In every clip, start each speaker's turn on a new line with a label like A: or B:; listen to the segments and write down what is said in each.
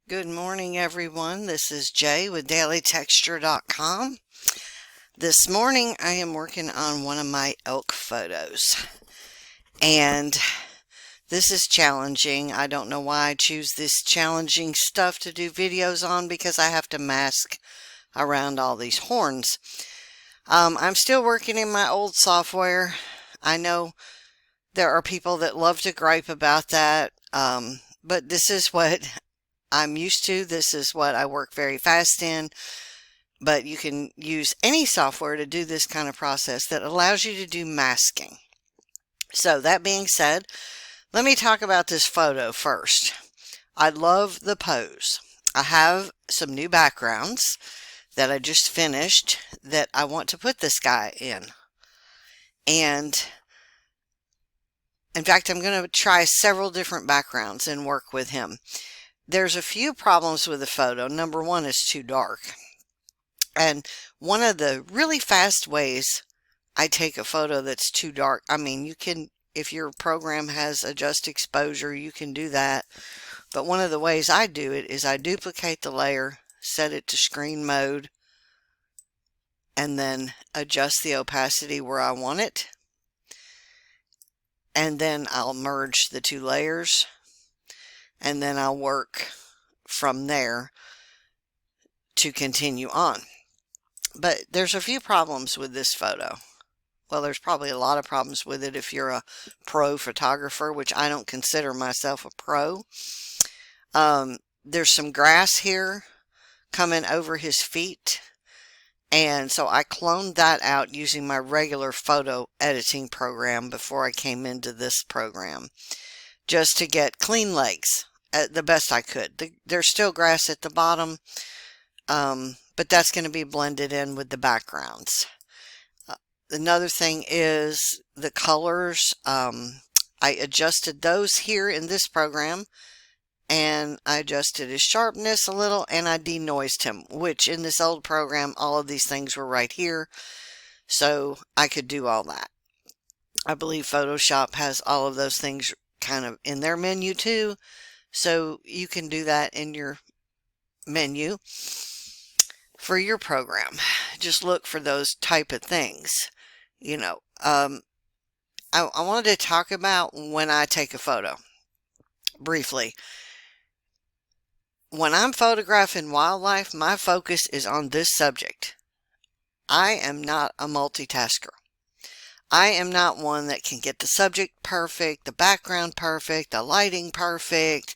A: Good morning, everyone. This is Jay with dailytexture.com. This morning I am working on one of my elk photos, and this is challenging. I don't know why I choose this challenging stuff to do videos on, because I have to mask around all these horns. I'm still working in my old software. I know there are people that love to gripe about that, but this is what I'm used to. This is what I work very fast in. But you can use any software to do this kind of process that allows you to do masking. So that being said, let me talk about this photo first. I love the pose. I have some new backgrounds that I just finished that I want to put this guy in. And in fact, I'm going to try several different backgrounds and work with him. There's a few problems with the photo. Number one, is too dark. And one of the really fast ways I take a photo that's too dark, I mean, you can, if your program has adjust exposure, you can do that. But one of the ways I do it is I duplicate the layer, set it to screen mode, and then adjust the opacity where I want it. And then I'll merge the two layers, and then I'll work from there to continue on. But there's a few problems with this photo. Well, there's probably a lot of problems with it if you're a pro photographer, which I don't consider myself a pro. There's some grass here coming over his feet, and so I cloned that out using my regular photo editing program before I came into this program, just to get clean legs the best I could. There's still grass at the bottom, but that's going to be blended in with the backgrounds. Another thing is the colors. I adjusted those here in this program, and I adjusted his sharpness a little, and I denoised him, which in this old program, all of these things were right here, so I could do all that. I believe Photoshop has all of those things kind of in their menu too, so you can do that in your menu for your program. Just look for those type of things. You know, I wanted to talk about when I take a photo briefly. When I'm photographing wildlife, my focus is on this subject. I am not a multitasker. I am not one that can get the subject perfect, the background perfect, the lighting perfect.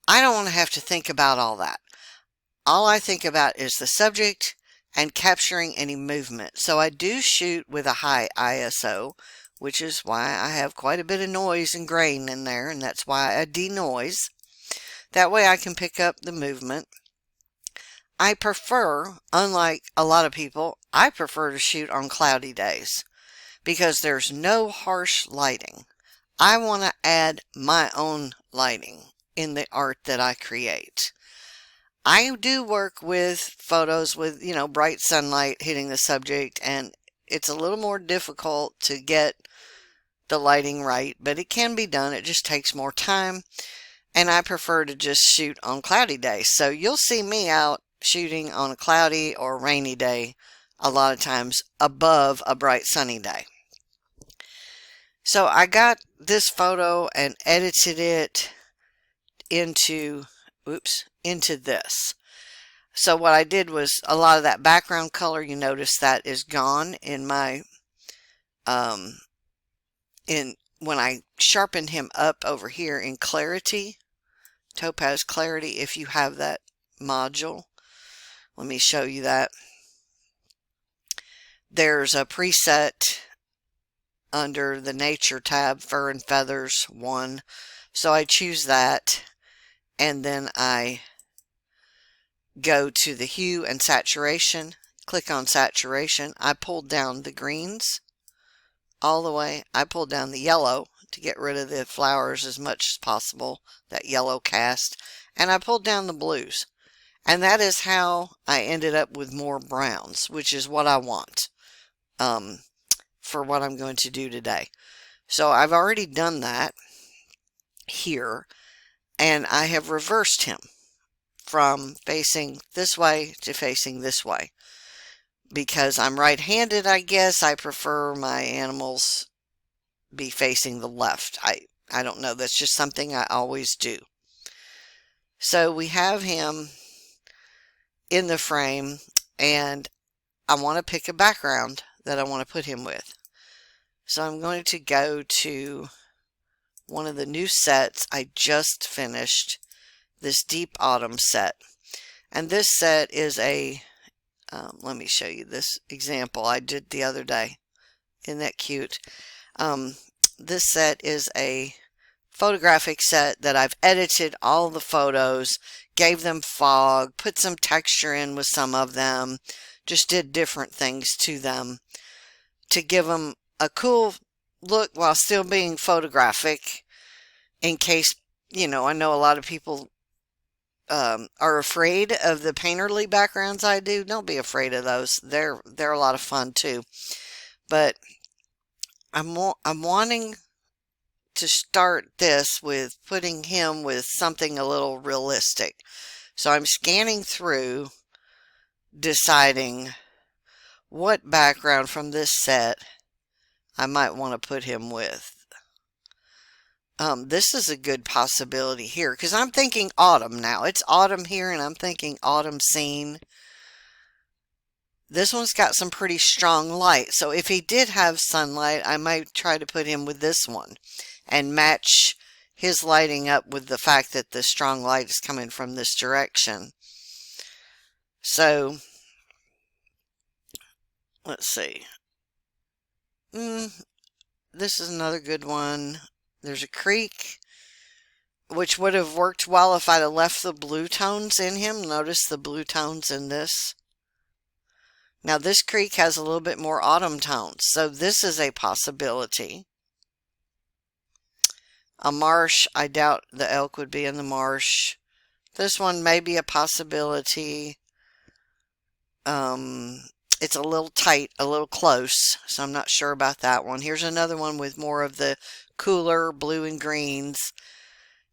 A: I don't want to have to think about all that. All I think about is the subject and capturing any movement. So I do shoot with a high ISO, which is why I have quite a bit of noise and grain in there, and that's why I denoise. That way I can pick up the movement. I prefer, unlike a lot of people, I prefer to shoot on cloudy days because there's no harsh lighting. I want to add my own lighting in the art that I create. I do work with photos with, bright sunlight hitting the subject, and it's a little more difficult to get the lighting right, but it can be done. It just takes more time, and I prefer to just shoot on cloudy days. So you'll see me out shooting on a cloudy or rainy day a lot of times above a bright sunny day. So I got this photo and edited it into this. So what I did was a lot of that background color, you notice that is gone in my, when I sharpened him up over here in clarity, Topaz Clarity, if you have that module. Let me show you that. There's a preset under the Nature tab, Fur and Feathers 1. So I choose that, and then I go to the hue and saturation, click on saturation. I pulled down the greens all the way. I pulled down the yellow to get rid of the flowers as much as possible, that yellow cast, and I pulled down the blues. And that is how I ended up with more browns, which is what I want for what I'm going to do today. So I've already done that here, and I have reversed him from facing this way to facing this way. Because I'm right-handed, I guess, I prefer my animals be facing the left. I don't know. That's just something I always do. So we have him in the frame, and I want to pick a background that I want to put him with. So I'm going to go to one of the new sets I just finished, this Deep Autumn set. And this set is a, let me show you this example I did the other day. Isn't that cute? This set is a photographic set that I've edited all the photos, gave them fog, put some texture in with some of them, just did different things to them to give them a cool look while still being photographic, in case, you know, I know a lot of people are afraid of the painterly backgrounds I do. Don't be afraid of those. They're a lot of fun too. But I'm wanting to start this with putting him with something a little realistic. So I'm scanning through, deciding what background from this set I might want to put him with. This is a good possibility here because I'm thinking autumn now. It's autumn here and I'm thinking autumn scene. This one's got some pretty strong light. So if he did have sunlight, I might try to put him with this one and match his lighting up with the fact that the strong light is coming from this direction. So let's see. This is another good one. There's a creek, which would have worked well if I'd have left the blue tones in him. Notice the blue tones in this. Now this creek has a little bit more autumn tones, so this is a possibility. A marsh, I doubt the elk would be in the marsh. This one may be a possibility. It's a little tight, a little close, so I'm not sure about that one. Here's another one with more of the cooler blue and greens.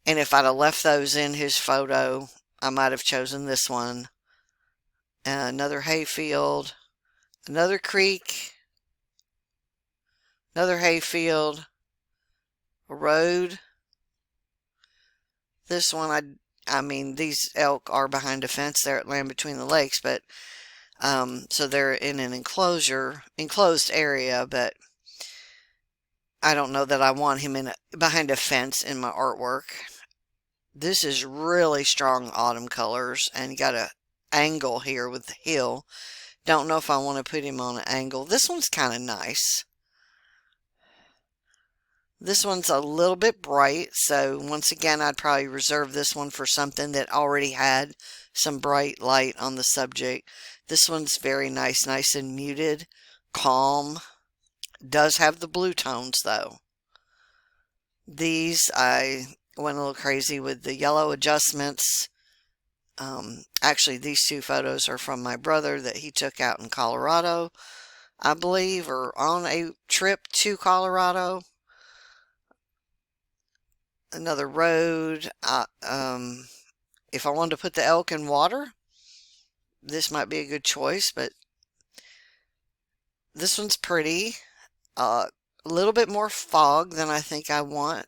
A: And if I'd have left those in his photo, I might have chosen this one. Another hayfield, another creek, another hayfield, a road. This one, I mean, these elk are behind a fence there at Land Between the Lakes, but so they're in an enclosed area, but I don't know that I want him behind a fence in my artwork. This is really strong autumn colors, and you got an angle here with the hill. Don't know if I want to put him on an angle. This one's kind of nice. This one's a little bit bright, so once again, I'd probably reserve this one for something that already had some bright light on the subject. This one's very nice, nice and muted, calm. Does have the blue tones though. These, I went a little crazy with the yellow adjustments. Actually, these two photos are from my brother that he took out in Colorado, I believe, or on a trip to Colorado. Another road. If I wanted to put the elk in water, this might be a good choice, but this one's pretty. A little bit more fog than I think I want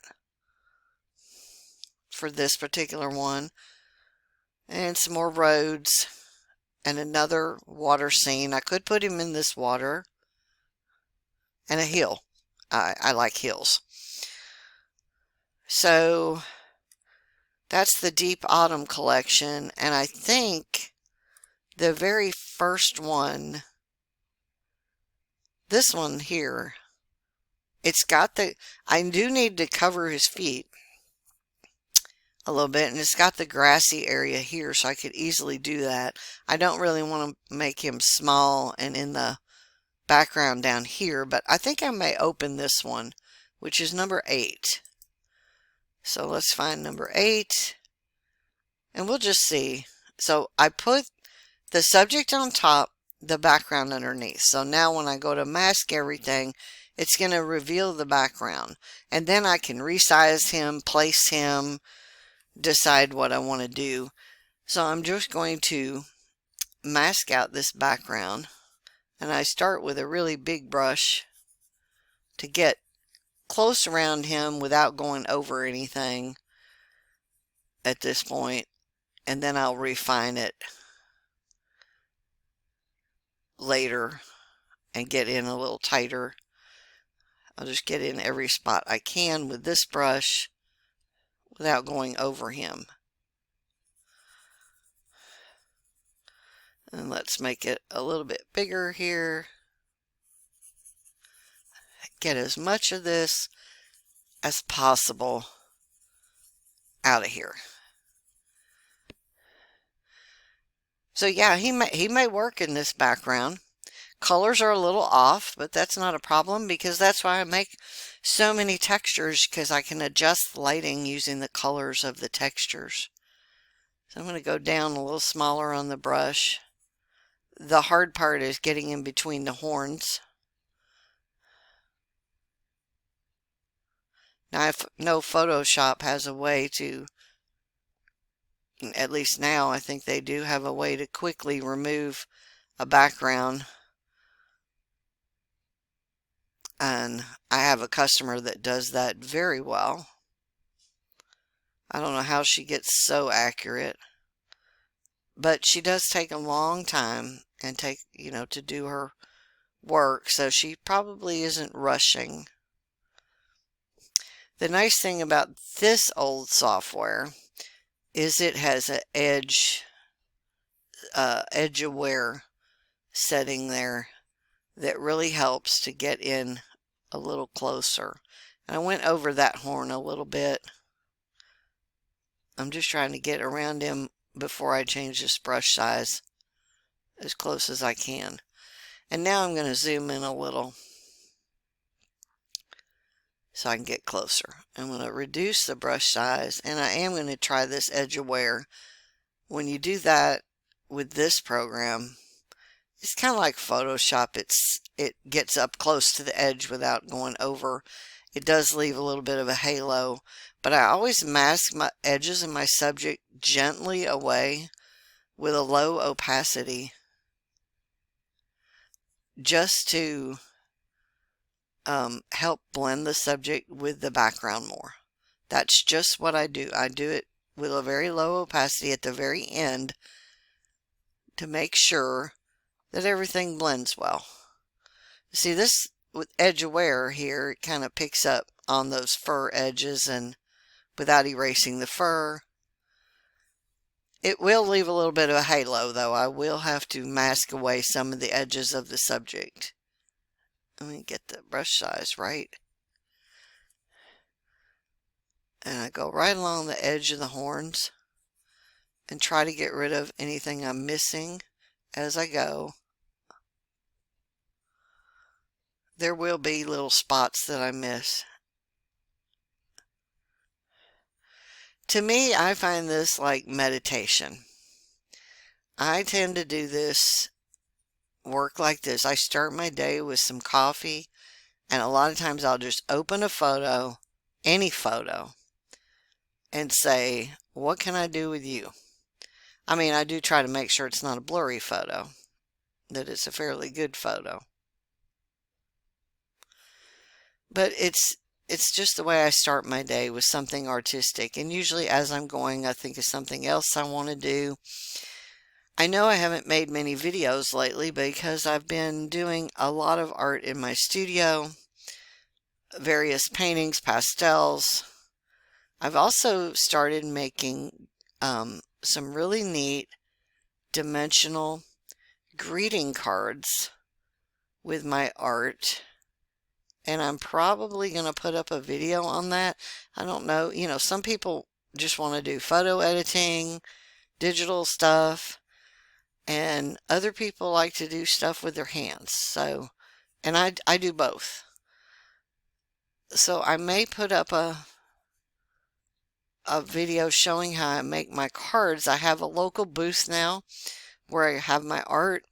A: for this particular one. And some more roads and another water scene. I could put him in this water and a hill. I like hills. So that's the Deep Autumn collection, and I think the very first one, this one here, it's got I do need to cover his feet a little bit, and it's got the grassy area here, so I could easily do that. I don't really want to make him small and in the background down here, but I think I may open this one, which is number 8. So let's find number 8, and we'll just see. So I put the subject on top, the background underneath. So now when I go to mask everything, it's going to reveal the background. And then I can resize him, place him, decide what I want to do. So I'm just going to mask out this background, and I start with a really big brush to get close around him without going over anything at this point, and then I'll refine it later and get in a little tighter. I'll just get in every spot I can with this brush without going over him. And let's make it a little bit bigger here. Get as much of this as possible out of here. So yeah, he may work in this background. Colors are a little off, but that's not a problem, because that's why I make so many textures, because I can adjust the lighting using the colors of the textures. So I'm going to go down a little smaller on the brush. The hard part is getting in between the horns. Now I know Photoshop has a way to, at least now I think they do have a way to quickly remove a background. And I have a customer that does that very well. I don't know how she gets so accurate, but she does take a long time and to do her work, so she probably isn't rushing. The nice thing about this old software is it has an edge aware setting there that really helps to get in a little closer. And I went over that horn a little bit. I'm just trying to get around him before I change this brush size as close as I can. And now I'm going to zoom in a little so I can get closer. I'm going to reduce the brush size, and I am going to try this edge aware. When you do that with this program, it's kind of like Photoshop. It gets up close to the edge without going over. It does leave a little bit of a halo, but I always mask my edges and my subject gently away with a low opacity, just to help blend the subject with the background more. That's just what I do. I do it with a very low opacity at the very end to make sure that everything blends well. See, this with edge aware here, it kind of picks up on those fur edges, and without erasing the fur. It will leave a little bit of a halo, though. I will have to mask away some of the edges of the subject. Let me get the brush size right. And I go right along the edge of the horns and try to get rid of anything I'm missing as I go. There will be little spots that I miss. To me, I find this like meditation. I tend to do this work like this. I start my day with some coffee, and a lot of times I'll just open a photo, any photo, and say, what can I do with you? I mean, I do try to make sure it's not a blurry photo, that it's a fairly good photo. But it's just the way I start my day, with something artistic. And usually as I'm going, I think of something else I want to do. I know I haven't made many videos lately because I've been doing a lot of art in my studio, various paintings, pastels. I've also started making some really neat dimensional greeting cards with my art, and I'm probably going to put up a video on that. I don't know, some people just want to do photo editing, digital stuff, and other people like to do stuff with their hands. So, and I do both. So I may put up a video showing how I make my cards. I have a local booth now where I have my art,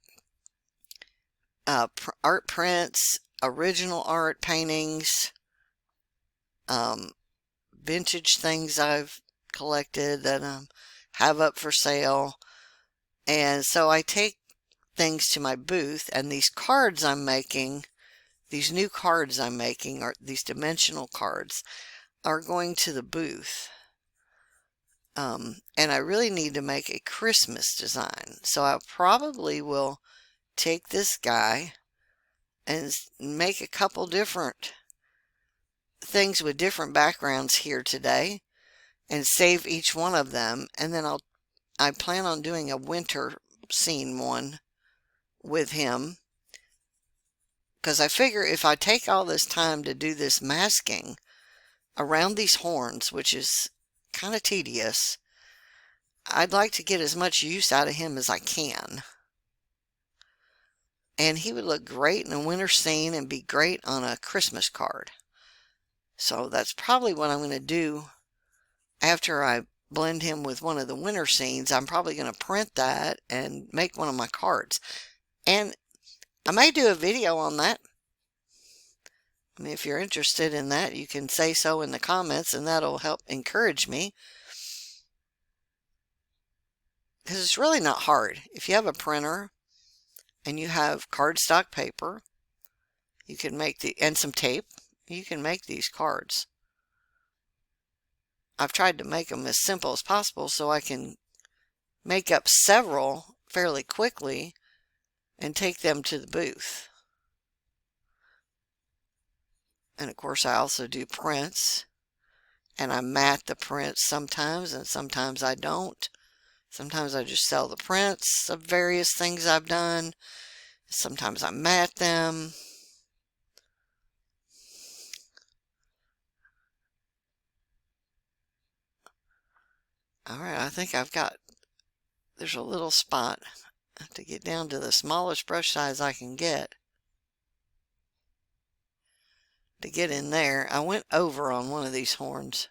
A: art prints, original art paintings, vintage things I've collected that I'm have up for sale. And so I take things to my booth, and these cards I'm making, these new cards I'm making, are these dimensional cards, are going to the booth. And I really need to make a Christmas design. So I probably will take this guy and make a couple different things with different backgrounds here today and save each one of them. And then I plan on doing a winter scene one with him, because I figure if I take all this time to do this masking around these horns, which is kind of tedious, I'd like to get as much use out of him as I can. And he would look great in a winter scene and be great on a Christmas card. So that's probably what I'm going to do after I blend him with one of the winter scenes. I'm probably going to print that and make one of my cards. And I may do a video on that. I mean, if you're interested in that, you can say so in the comments, and that'll help encourage me. Because it's really not hard. If you have a printer and you have cardstock paper, you can make and some tape, you can make these cards. I've tried to make them as simple as possible so I can make up several fairly quickly and take them to the booth. And of course I also do prints, and I mat the prints sometimes, and sometimes I don't. Sometimes I just sell the prints of various things I've done. Sometimes I mat them. Alright, I think there's a little spot to get down to the smallest brush size I can get. To get in there, I went over on one of these horns.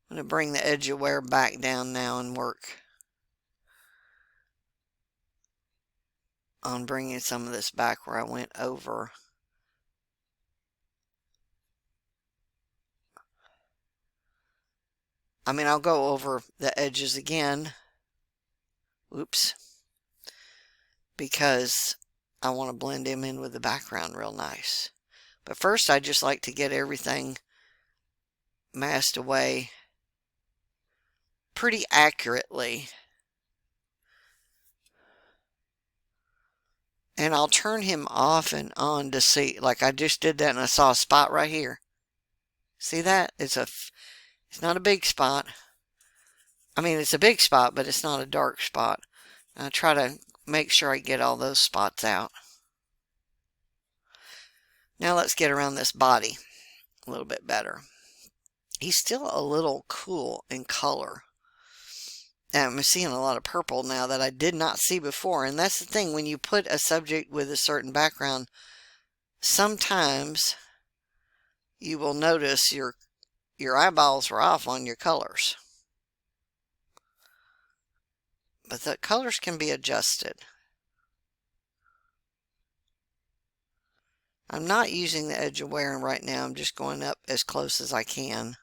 A: I'm going to bring the edge of wear back down now and work on bringing some of this back where I went over. I mean, I'll go over the edges again. Oops. Because I want to blend him in with the background real nice. But first, I just like to get everything masked away pretty accurately. And I'll turn him off and on to see, like I just did that and I saw a spot right here. See that? It's not a big spot. I mean, it's a big spot, but it's not a dark spot. I try to make sure I get all those spots out. Now let's get around this body a little bit better. He's still a little cool in color. And I'm seeing a lot of purple now that I did not see before. And that's the thing, when you put a subject with a certain background, sometimes you will notice your eyeballs are off on your colors. But the colors can be adjusted. I'm not using the edge of wearing right now. I'm just going up as close as I can.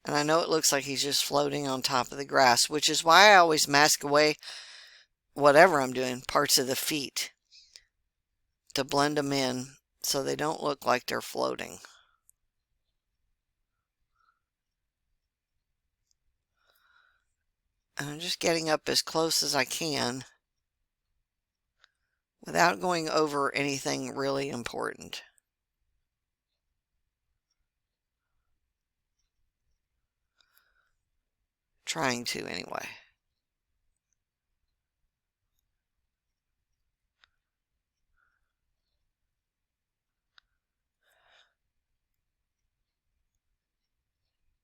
A: And I know it looks like he's just floating on top of the grass, which is why I always mask away whatever I'm doing, parts of the feet, to blend them in so they don't look like they're floating. And I'm just getting up as close as I can without going over anything really important. Trying to, anyway.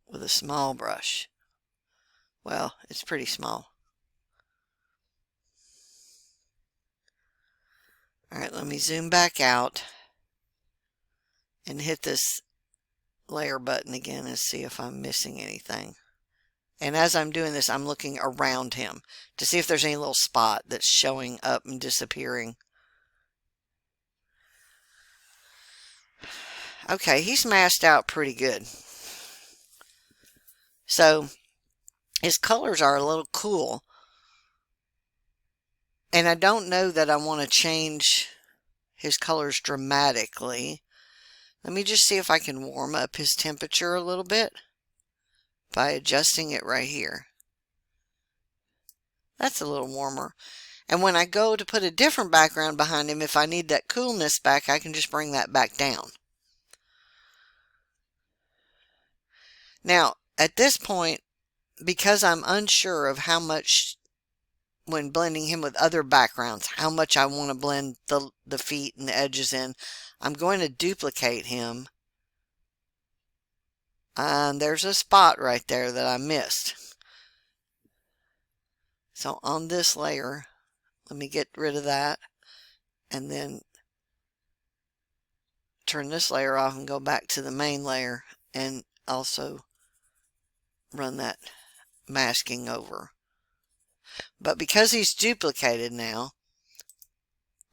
A: With a small brush. Well, it's pretty small. Alright, let me zoom back out and hit this layer button again and see if I'm missing anything. And as I'm doing this, I'm looking around him to see if there's any little spot that's showing up and disappearing. Okay, he's masked out pretty good. So his colors are a little cool. And I don't know that I want to change his colors dramatically. Let me just see if I can warm up his temperature a little bit by adjusting it right here. That's a little warmer. And when I go to put a different background behind him, if I need that coolness back, I can just bring that back down. Now, at this point, because I'm unsure of how much, when blending him with other backgrounds, how much I want to blend the feet and the edges in, I'm going to duplicate him. And there's a spot right there that I missed. So on this layer, let me get rid of that and then turn this layer off and go back to the main layer and also run that masking over. But because he's duplicated now,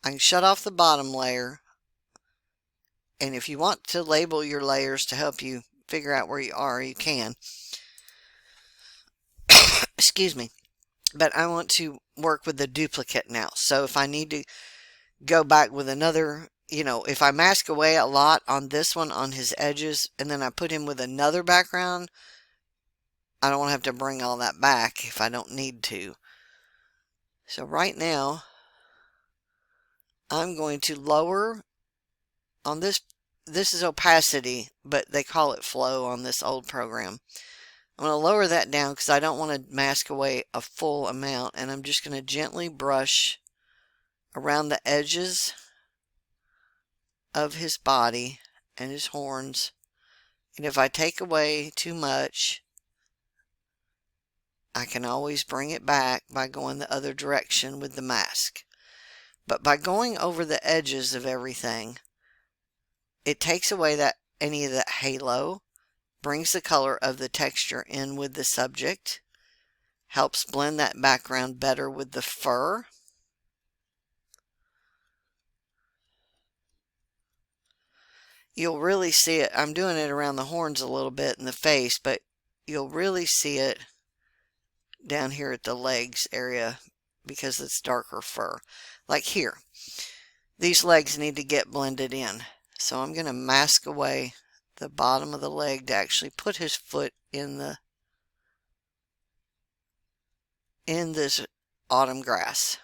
A: I can shut off the bottom layer. And if you want to label your layers to help you figure out where you are, you can. Excuse me. But I want to work with the duplicate now. So if I need to go back with another, if I mask away a lot on this one, on his edges, and then I put him with another background, I don't want to have to bring all that back if I don't need to. So right now, I'm going to lower on this. This is opacity, but they call it flow on this old program. I'm going to lower that down because I don't want to mask away a full amount, and I'm just going to gently brush around the edges of his body and his horns. And if I take away too much, I can always bring it back by going the other direction with the mask. But by going over the edges of everything, it takes away any of that halo, brings the color of the texture in with the subject, helps blend that background better with the fur. You'll really see it. I'm doing it around the horns a little bit in the face, but you'll really see it down here at the legs area because it's darker fur. Like here, these legs need to get blended in. So I'm going to mask away the bottom of the leg to actually put his foot in this autumn grass.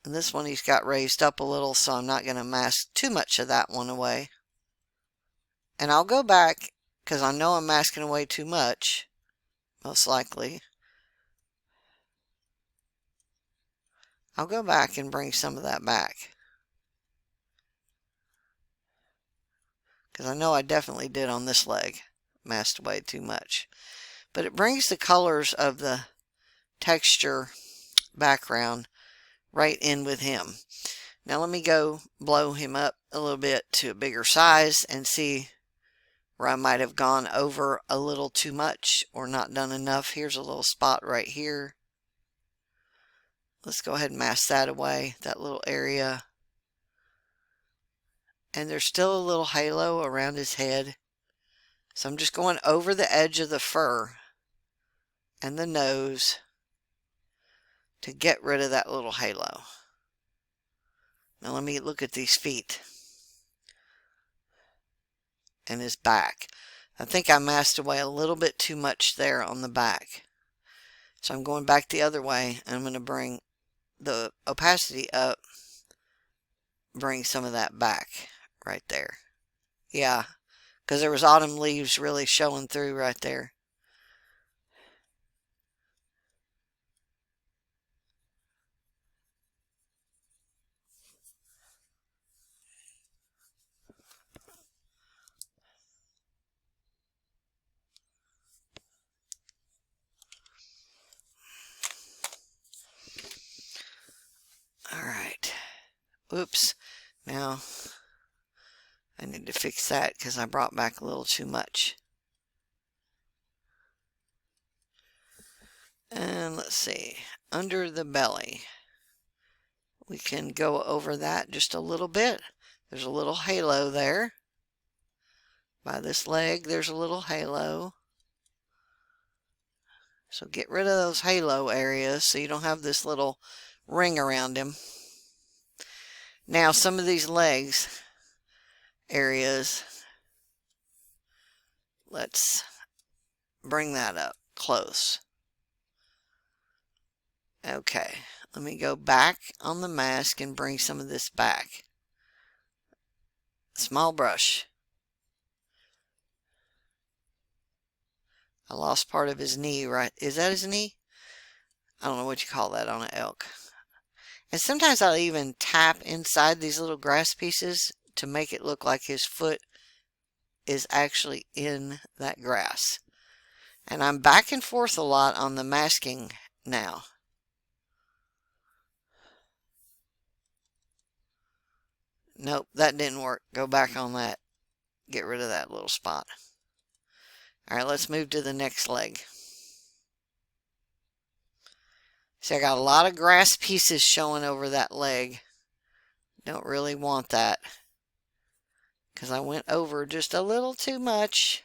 A: And this one he's got raised up a little, so I'm not going to mask too much of that one away. And I'll go back, because I know I'm masking away too much, most likely. I'll go back and bring some of that back. Because I know I definitely did on this leg, masked away too much. But it brings the colors of the texture background right in with him. Now let me go blow him up a little bit to a bigger size and see where I might have gone over a little too much or not done enough. Here's a little spot right here. Let's go ahead and mask that away, that little area. And there's still a little halo around his head. So I'm just going over the edge of the fur and the nose to get rid of that little halo. Now let me look at these feet and his back. I think I masked away a little bit too much there on the back. So I'm going back the other way, and I'm going to bring the opacity up, bring some of that back right there. Yeah, because there was autumn leaves really showing through right there. Alright. Oops. Now, I need to fix that because I brought back a little too much. And let's see. Under the belly. We can go over that just a little bit. There's a little halo there. By this leg, there's a little halo. So get rid of those halo areas so you don't have this little ring around him. Now some of these legs areas, let's bring that up close. Okay, let me go back on the mask and bring some of this back. Small brush. I lost part of his knee, right? Is that his knee? I don't know what you call that on an elk. And sometimes I'll even tap inside these little grass pieces to make it look like his foot is actually in that grass. And I'm back and forth a lot on the masking now. Nope, that didn't work. Go back on that. Get rid of that little spot. All right, let's move to the next leg. See, I got a lot of grass pieces showing over that leg. Don't really want that because I went over just a little too much.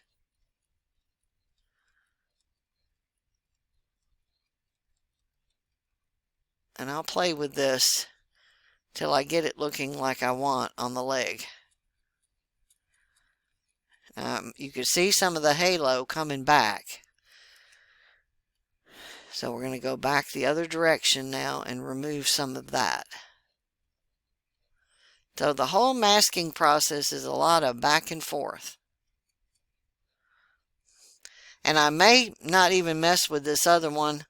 A: And I'll play with this till I get it looking like I want on the leg. You can see some of the halo coming back. So we're going to go back the other direction now and remove some of that. So the whole masking process is a lot of back and forth. And I may not even mess with this other one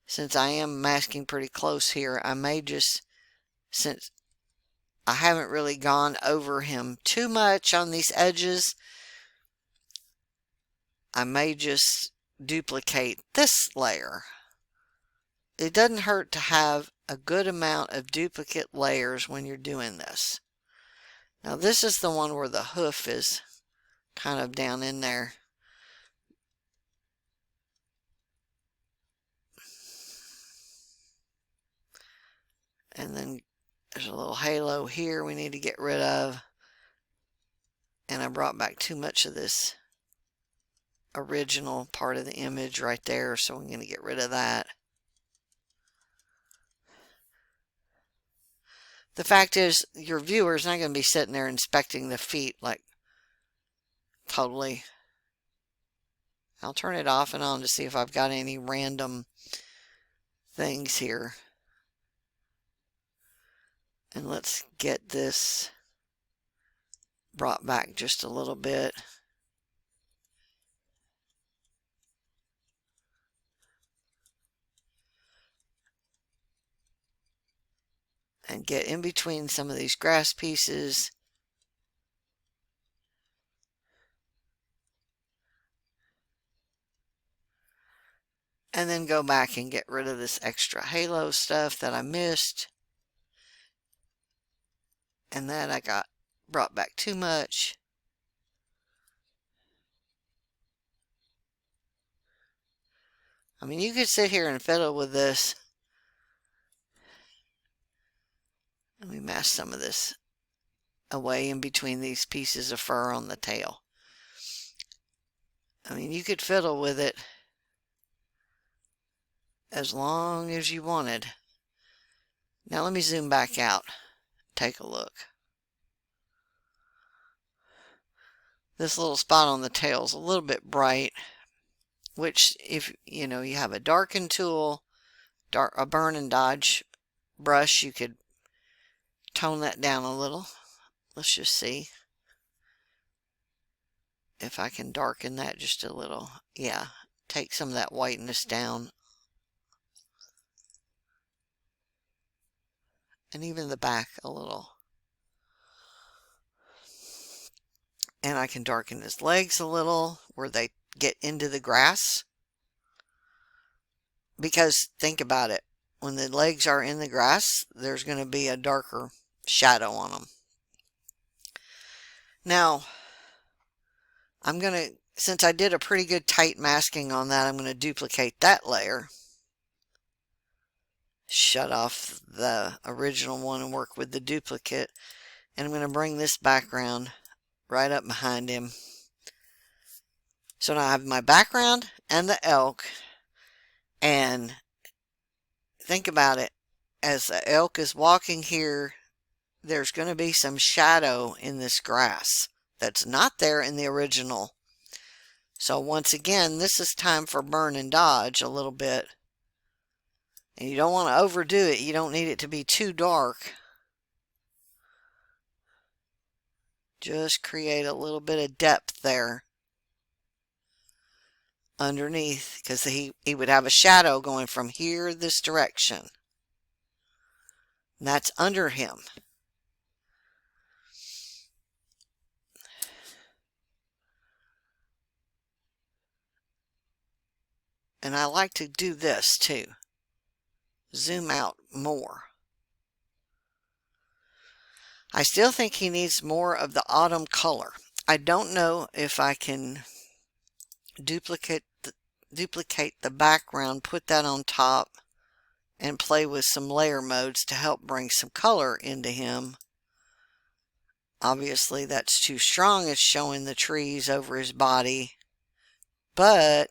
A: since I am masking pretty close here. I may just, since I haven't really gone over him too much on these edges, I may just duplicate this layer. It doesn't hurt to have a good amount of duplicate layers when you're doing this. Now this is the one where the hoof is kind of down in there. And then there's a little halo here we need to get rid of. And I brought back too much of this original part of the image right there, so I'm going to get rid of that. The fact is, your viewer's not going to be sitting there inspecting the feet like totally. I'll turn it off and on to see if I've got any random things here. And let's get this brought back just a little bit. And get in between some of these grass pieces. And then go back and get rid of this extra halo stuff that I missed. And that I got brought back too much. I mean, you could sit here and fiddle with this. Let me mask some of this away in between these pieces of fur on the tail. I mean, you could fiddle with it as long as you wanted. Now let me zoom back out. Take a look. This little spot on the tail is a little bit bright, which if you have a darken tool, a burn and dodge brush, you could tone that down a little. Let's just see if I can darken that just a little. Yeah, take some of that whiteness down. And even the back a little. And I can darken his legs a little where they get into the grass. Because think about it, when the legs are in the grass, there's going to be a darker shadow on them. Now, since I did a pretty good tight masking on that, I'm going to duplicate that layer. Shut off the original one and work with the duplicate. And I'm going to bring this background right up behind him. So now I have my background and the elk. And think about it. As the elk is walking here, there's going to be some shadow in this grass that's not there in the original. So once again, this is time for burn and dodge a little bit. And you don't want to overdo it. You don't need it to be too dark. Just create a little bit of depth there underneath, because he would have a shadow going from here this direction. And that's under him. And I like to do this too. Zoom out more. I still think he needs more of the autumn color. I don't know if I can duplicate the background, put that on top, and play with some layer modes to help bring some color into him. Obviously that's too strong. It's showing the trees over his body, but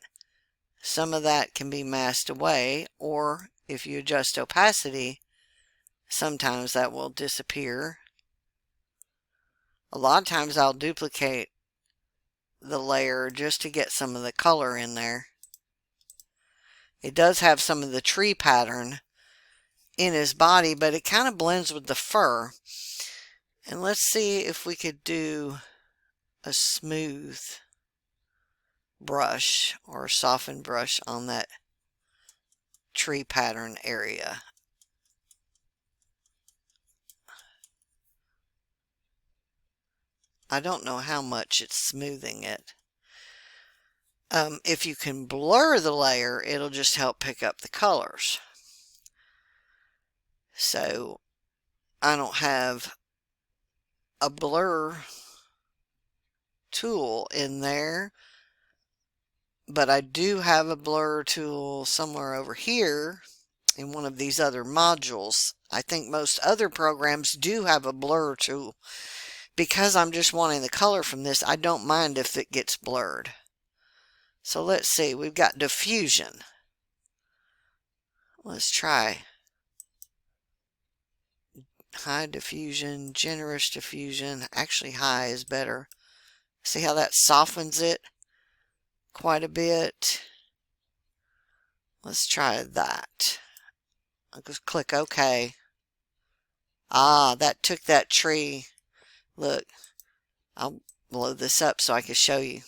A: some of that can be masked away, or if you adjust opacity, sometimes that will disappear. A lot of times I'll duplicate the layer just to get some of the color in there. It does have some of the tree pattern in his body, but it kind of blends with the fur. And let's see if we could do a smooth brush or softened brush on that tree pattern area. I don't know how much it's smoothing it. If you can blur the layer, it'll just help pick up the colors. So I don't have a blur tool in there, but I do have a blur tool somewhere over here in one of these other modules. I think most other programs do have a blur tool. Because I'm just wanting the color from this, I don't mind if it gets blurred. So let's see, we've got diffusion. Let's try high diffusion, generous diffusion. Actually, high is better. See how that softens it quite a bit? Let's try that. I'll just click OK. Ah, that took that tree. Look, I'll blow this up so I can show you.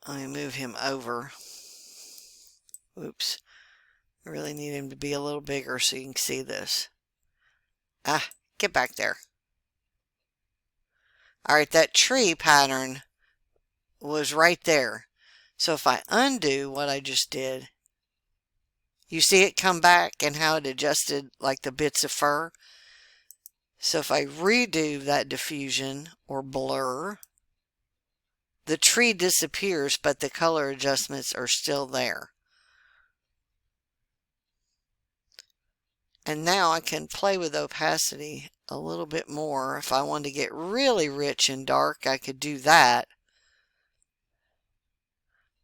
A: Let me move him over. Oops. I really need him to be a little bigger so you can see this. Ah, get back there. Alright, that tree pattern was right there. So if I undo what I just did, you see it come back and how it adjusted like the bits of fur. So if I redo that diffusion or blur, the tree disappears, but the color adjustments are still there. And now I can play with opacity a little bit more. If I wanted to get really rich and dark, I could do that.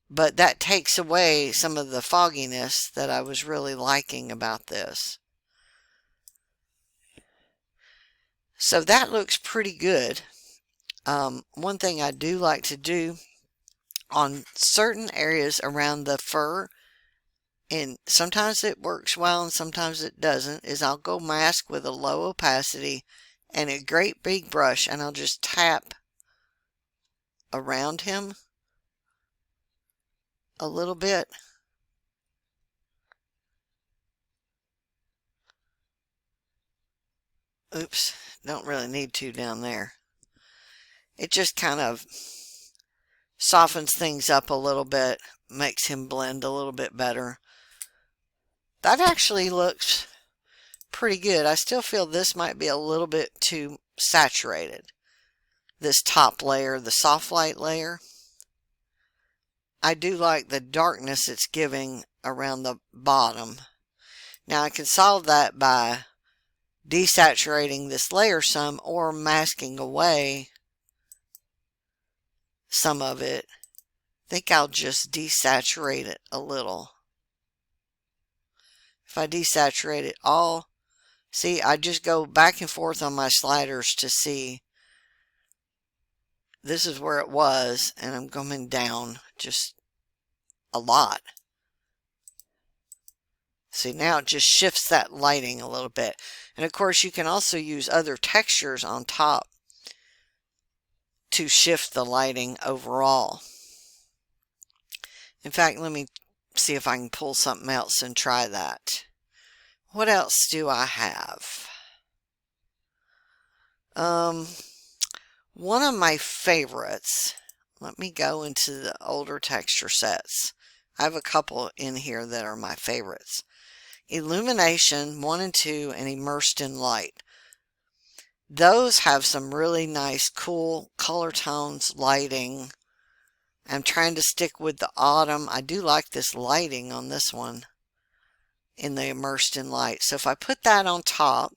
A: But that takes away some of the fogginess that I was really liking about this. So that looks pretty good. One thing I do like to do on certain areas around the fur, and sometimes it works well and sometimes it doesn't, is I'll go mask with a low opacity and a great big brush, and I'll just tap around him a little bit. Oops, don't really need to down there. It just kind of softens things up a little bit, makes him blend a little bit better. That actually looks pretty good. I still feel this might be a little bit too saturated. This top layer, the soft light layer. I do like the darkness it's giving around the bottom. Now I can solve that by desaturating this layer some or masking away some of it. I think I'll just desaturate it a little. If I desaturate it all, see, I just go back and forth on my sliders to see. This is where it was, and I'm coming down just a lot. See, now it just shifts that lighting a little bit. And of course, you can also use other textures on top to shift the lighting overall. In fact, let me see if I can pull something else and try that. What else do I have? One of my favorites, let me go into the older texture sets. I have a couple in here that are my favorites. Illumination 1 and 2 and Immersed in Light. Those have some really nice, cool color tones, lighting. I'm trying to stick with the autumn. I do like this lighting on this one in the Immersed in Light. So if I put that on top,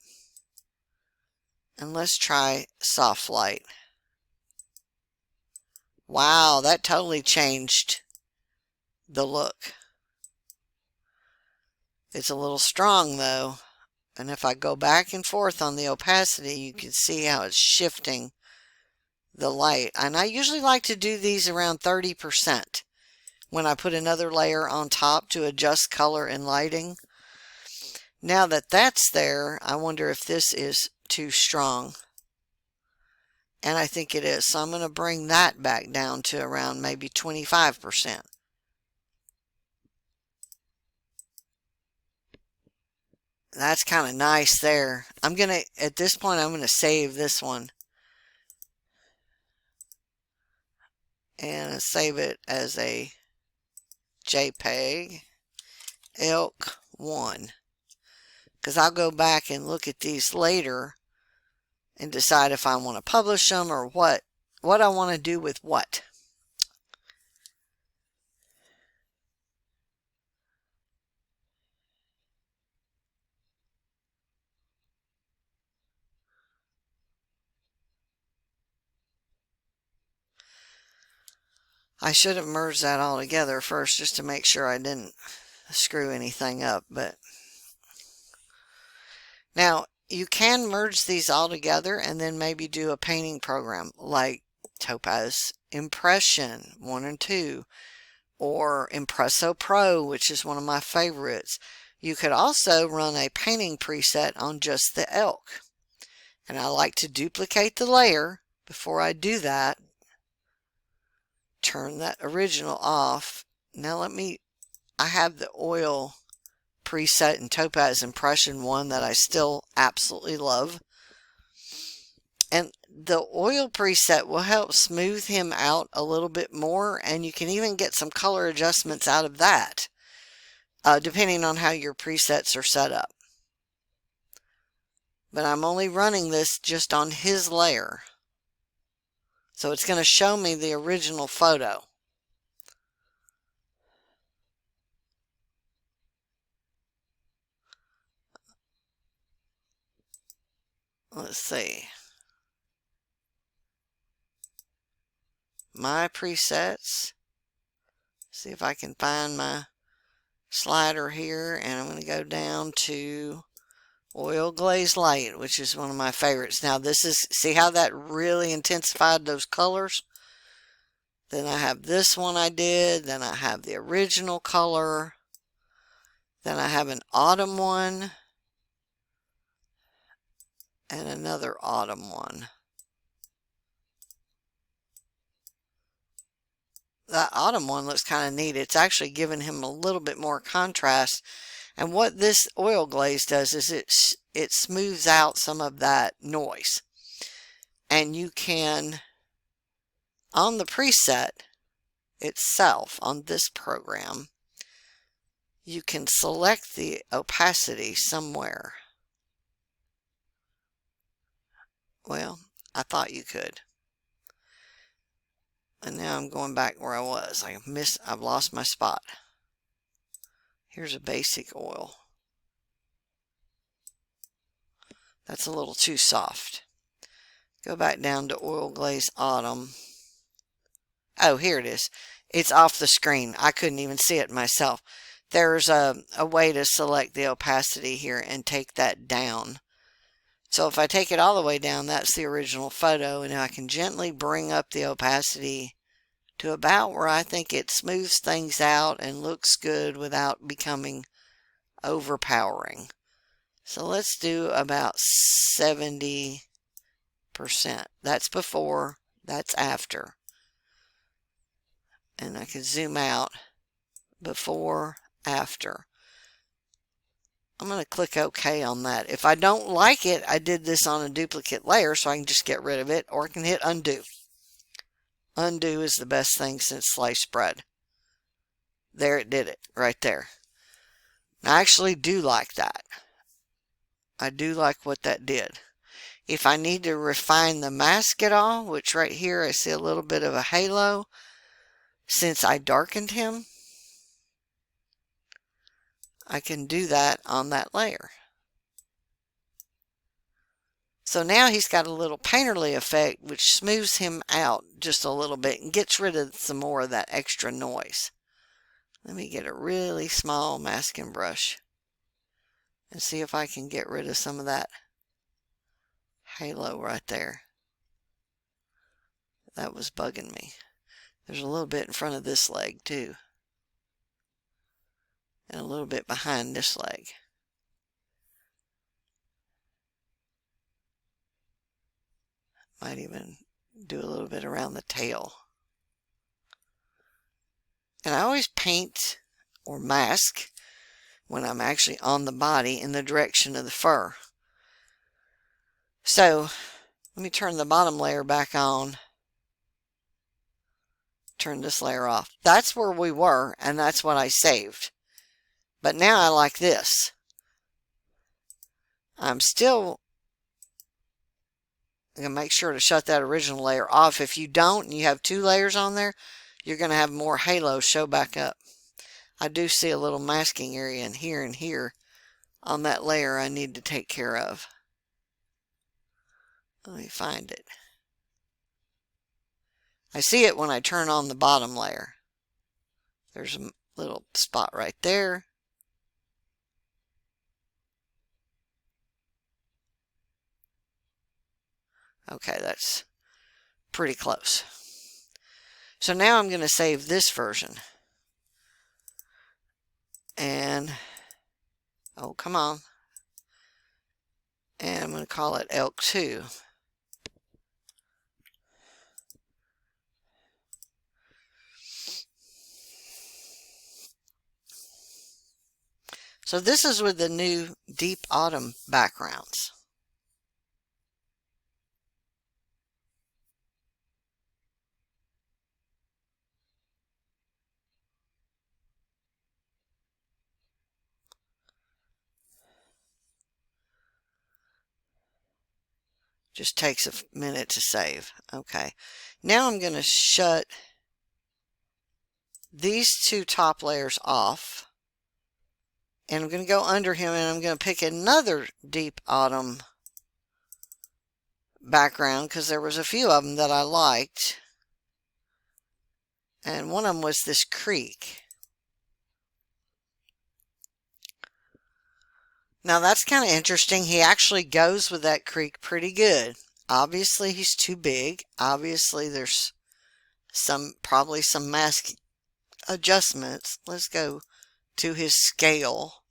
A: and let's try soft light. Wow, that totally changed the look. It's a little strong though. And if I go back and forth on the opacity, you can see how it's shifting the light. And I usually like to do these around 30% when I put another layer on top to adjust color and lighting. Now that that's there, I wonder if this is too strong. And I think it is. So I'm going to bring that back down to around maybe 25%. That's kind of nice there. At this point, I'm going to save this one. And save it as a JPEG Elk 1. Because I'll go back and look at these later and decide if I want to publish them or what I want to do with what. I should have merged that all together first just to make sure I didn't screw anything up. But now you can merge these all together and then maybe do a painting program like Topaz Impression 1 and 2 or Impresso Pro, which is one of my favorites. You could also run a painting preset on just the elk. And I like to duplicate the layer before I do that. Turn that original off. Now I have the oil preset in Topaz Impression 1 that I still absolutely love. And the oil preset will help smooth him out a little bit more, and you can even get some color adjustments out of that, depending on how your presets are set up. But I'm only running this just on his layer. So it's going to show me the original photo. Let's see. My presets. See if I can find my slider here, and I'm going to go down to Oil Glaze Light, which is one of my favorites. Now this is, see how that really intensified those colors? Then I have this one I did, then I have the original color, then I have an autumn one, and another autumn one. That autumn one looks kind of neat. It's actually giving him a little bit more contrast. And what this oil glaze does is it smooths out some of that noise. And you can, on the preset itself, on this program, you can select the opacity somewhere. Well, I thought you could. And now I'm going back where I was. I've lost my spot. Here's a basic oil. That's a little too soft. Go back down to Oil Glaze Autumn. Oh, here it is. It's off the screen. I couldn't even see it myself. There's a way to select the opacity here and take that down. So if I take it all the way down, that's the original photo, and I can gently bring up the opacity to about where I think it smooths things out and looks good without becoming overpowering. So let's do about 70%. That's before, that's after. And I can zoom out before, after. I'm going to click OK on that. If I don't like it, I did this on a duplicate layer, so I can just get rid of it, or I can hit undo. Undo is the best thing since sliced bread. There, it did it right there. I actually do like that. I do like what that did. If I need to refine the mask at all, which right here I see a little bit of a halo, since I darkened him, I can do that on that layer. So now he's got a little painterly effect, which smooths him out just a little bit and gets rid of some more of that extra noise. Let me get a really small masking brush and see if I can get rid of some of that halo right there. That was bugging me. There's a little bit in front of this leg too, and a little bit behind this leg. Might even do a little bit around the tail. And I always paint or mask when I'm actually on the body in the direction of the fur. So let me turn the bottom layer back on. Turn this layer off. That's where we were, and that's what I saved. But now I like this. I'm still going to make sure to shut that original layer off. If you don't and you have two layers on there, you're going to have more halo show back up. I do see a little masking area in here and here on that layer I need to take care of. Let me find it. I see it when I turn on the bottom layer. There's a little spot right there. Okay, that's pretty close. So now I'm going to save this version. And, oh, come on. And I'm going to call it Elk 2. So this is with the new Deep Autumn backgrounds. Just takes a minute to save. Okay. Now I'm going to shut these two top layers off. And I'm going to go under him and I'm going to pick another Deep Autumn background because there was a few of them that I liked. And one of them was this creek. Now that's kind of interesting. He actually goes with that creek pretty good. Obviously he's too big. Obviously there's probably some mask adjustments. Let's go to his scale.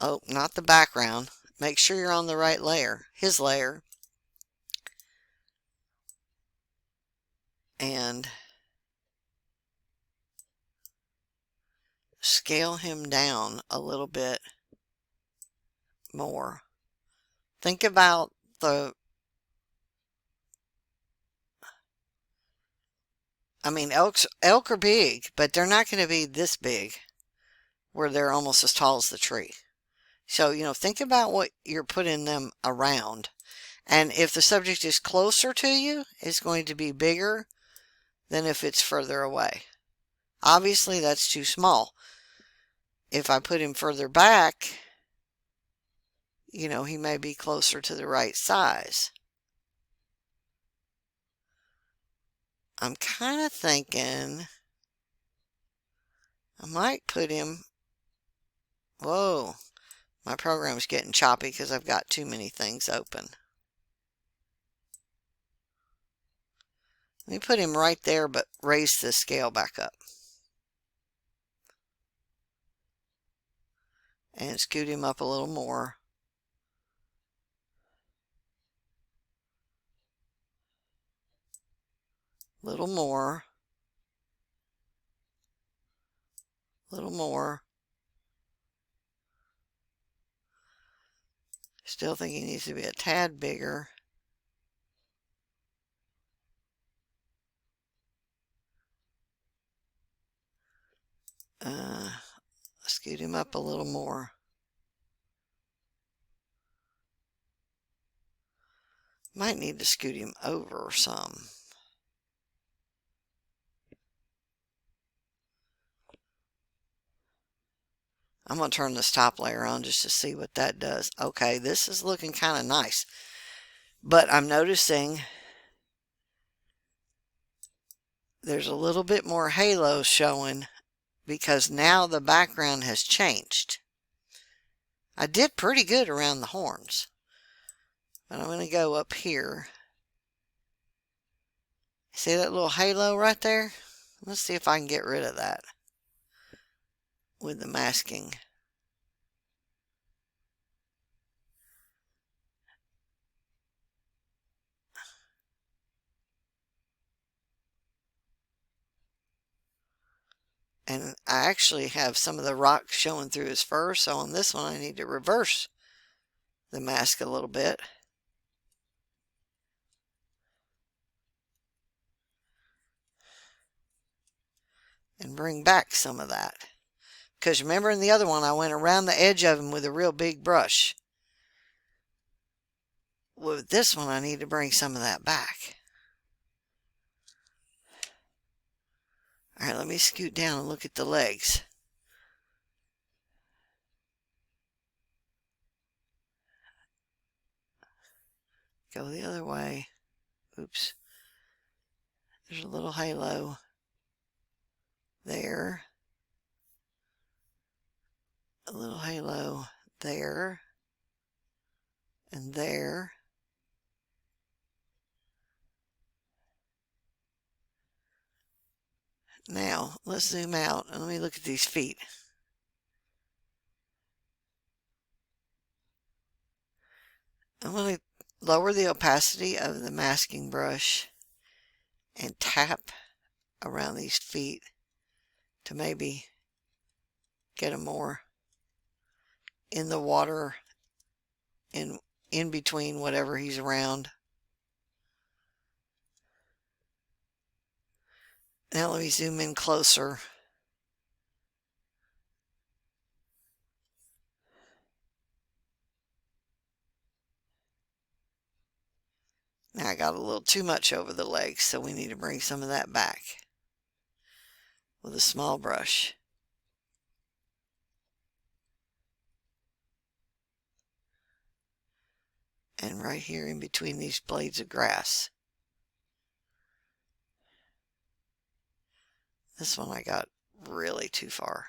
A: Oh, not the background. Make sure you're on the right layer. His layer. And scale him down a little bit more. Think about elk are big, but they're not going to be this big where they're almost as tall as the tree. So, think about what you're putting them around. And if the subject is closer to you, it's going to be bigger than if it's further away. Obviously, that's too small. If I put him further back, he may be closer to the right size. I'm kind of thinking I might put him, whoa, my program's getting choppy because I've got too many things open. Let me put him right there, but raise the scale back up. And scoot him up a little more. Little more. Little more. Still think he needs to be a tad bigger. Scoot him up a little more. Might need to scoot him over some. I'm going to turn this top layer on just to see what that does. Okay, this is looking kind of nice. But I'm noticing there's a little bit more halo showing because now the background has changed. I did pretty good around the horns. But I'm going to go up here. See that little halo right there? Let's see if I can get rid of that with the masking. And I actually have some of the rock showing through his fur, so on this one I need to reverse the mask a little bit. And bring back some of that. Because remember in the other one I went around the edge of him with a real big brush. With this one I need to bring some of that back. Alright, let me scoot down and look at the legs. Go the other way. Oops. There's a little halo there. A little halo there. And there. Now, let's zoom out and let me look at these feet. I'm going to lower the opacity of the masking brush and tap around these feet to maybe get them more in the water in between whatever he's around. Now let me zoom in closer. Now I got a little too much over the legs, so we need to bring some of that back with a small brush. And right here in between these blades of grass. This one I got really too far.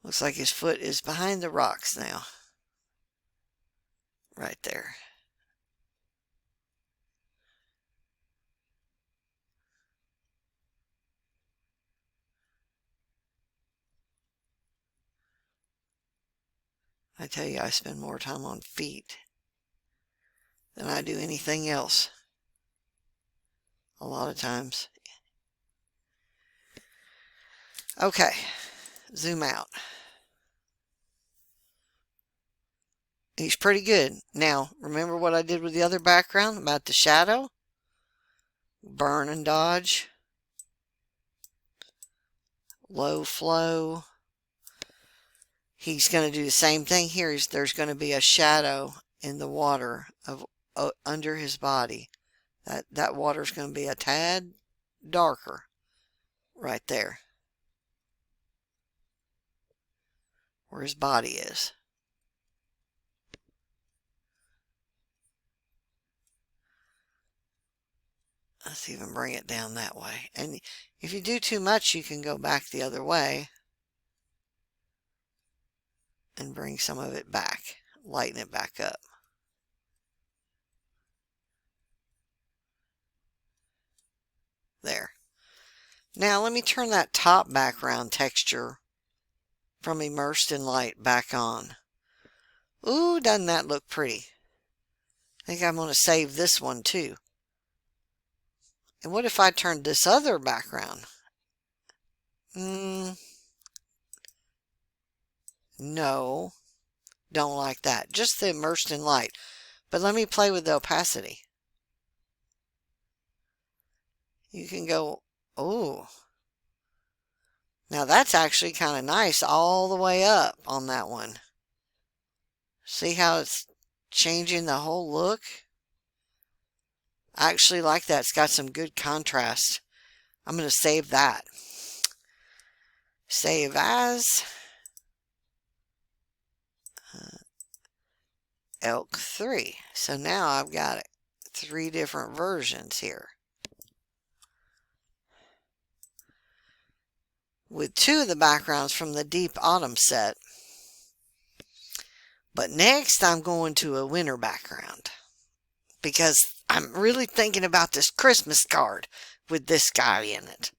A: Looks like his foot is behind the rocks now. Right there. I tell you, I spend more time on feet than I do anything else. A lot of times. Okay, zoom out. He's pretty good. Now, remember what I did with the other background about the shadow? Burn and dodge. Low flow. He's going to do the same thing here. There's going to be a shadow in the water of under his body. That water's going to be a tad darker right there where his body is. Let's even bring it down that way. And if you do too much, you can go back the other way and bring some of it back, lighten it back up. There. Now let me turn that top background texture from immersed in light back on. Ooh, doesn't that look pretty? I think I'm going to save this one too. And what if I turned this other background? No, don't like that. Just the immersed in light. But let me play with the opacity. You can go, oh. Now that's actually kind of nice all the way up on that one. See how it's changing the whole look? I actually like that. It's got some good contrast. I'm going to save that. Save as Elk 3. So now I've got 3 different versions here, with 2 of the backgrounds from the Deep Autumn set. But next I'm going to a winter background, because I'm really thinking about this Christmas card with this guy in it.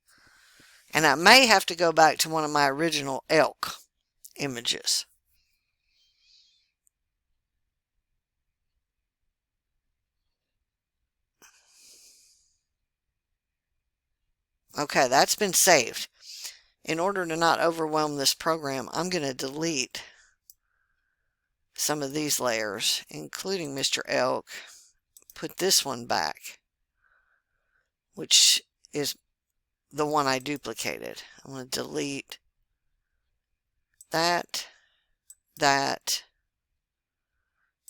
A: And I may have to go back to one of my original elk images. Okay, that's been saved. In order to not overwhelm this program, I'm going to delete some of these layers, including Mr. Elk. Put this one back, which is the one I duplicated. I'm going to delete that,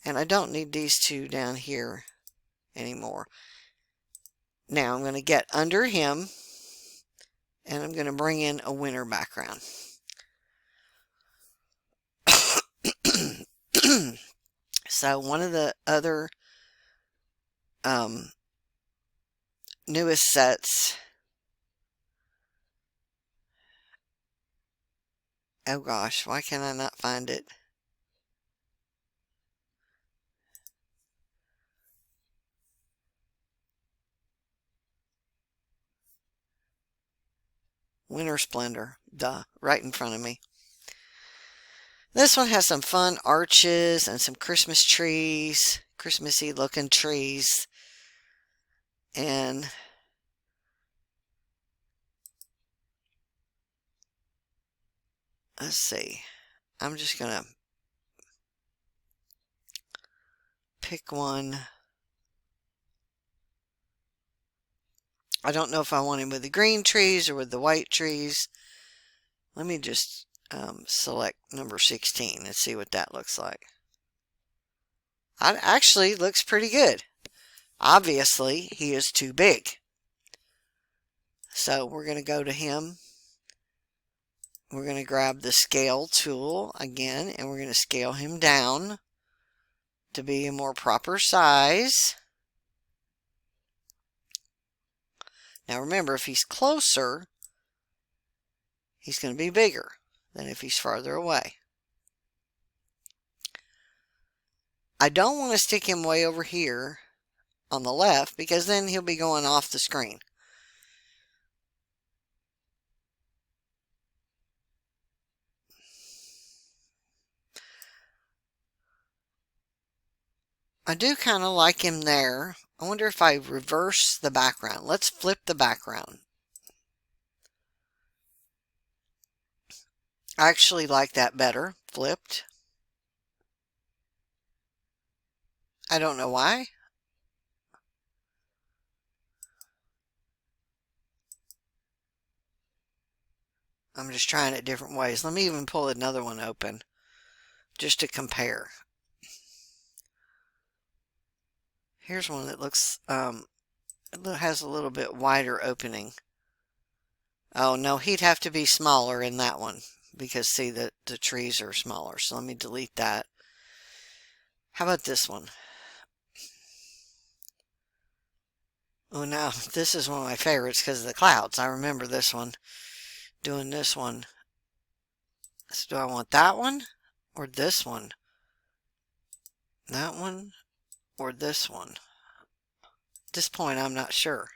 A: and I don't need these 2 down here anymore. Now I'm going to get under him, and I'm going to bring in a winter background. So one of the other newest sets, oh gosh, why can I not find it? Winter Splendor, duh, right in front of me. This one has some fun arches and some Christmas trees, Christmassy looking trees. And let's see, I'm just going to pick one. I don't know if I want him with the green trees or with the white trees. Let me just select number 16 and see what that looks like. It actually looks pretty good. Obviously, he is too big. So we're going to go to him. We're going to grab the scale tool again, and we're going to scale him down to be a more proper size. Now remember, if he's closer, he's going to be bigger than if he's farther away. I don't want to stick him way over here on the left, because then he'll be going off the screen. I do kind of like him there. I wonder if I reverse the background. Let's flip the background. I actually like that better, flipped. I don't know why. I'm just trying it different ways. Let me even pull another one open just to compare. Here's one that looks, it has a little bit wider opening. Oh no, he'd have to be smaller in that one, because see that the trees are smaller. So let me delete that. How about this one? Oh, now this is one of my favorites because of the clouds. I remember this one, doing this one. So do I want that one or this one? That one or this one? At this point, I'm not sure.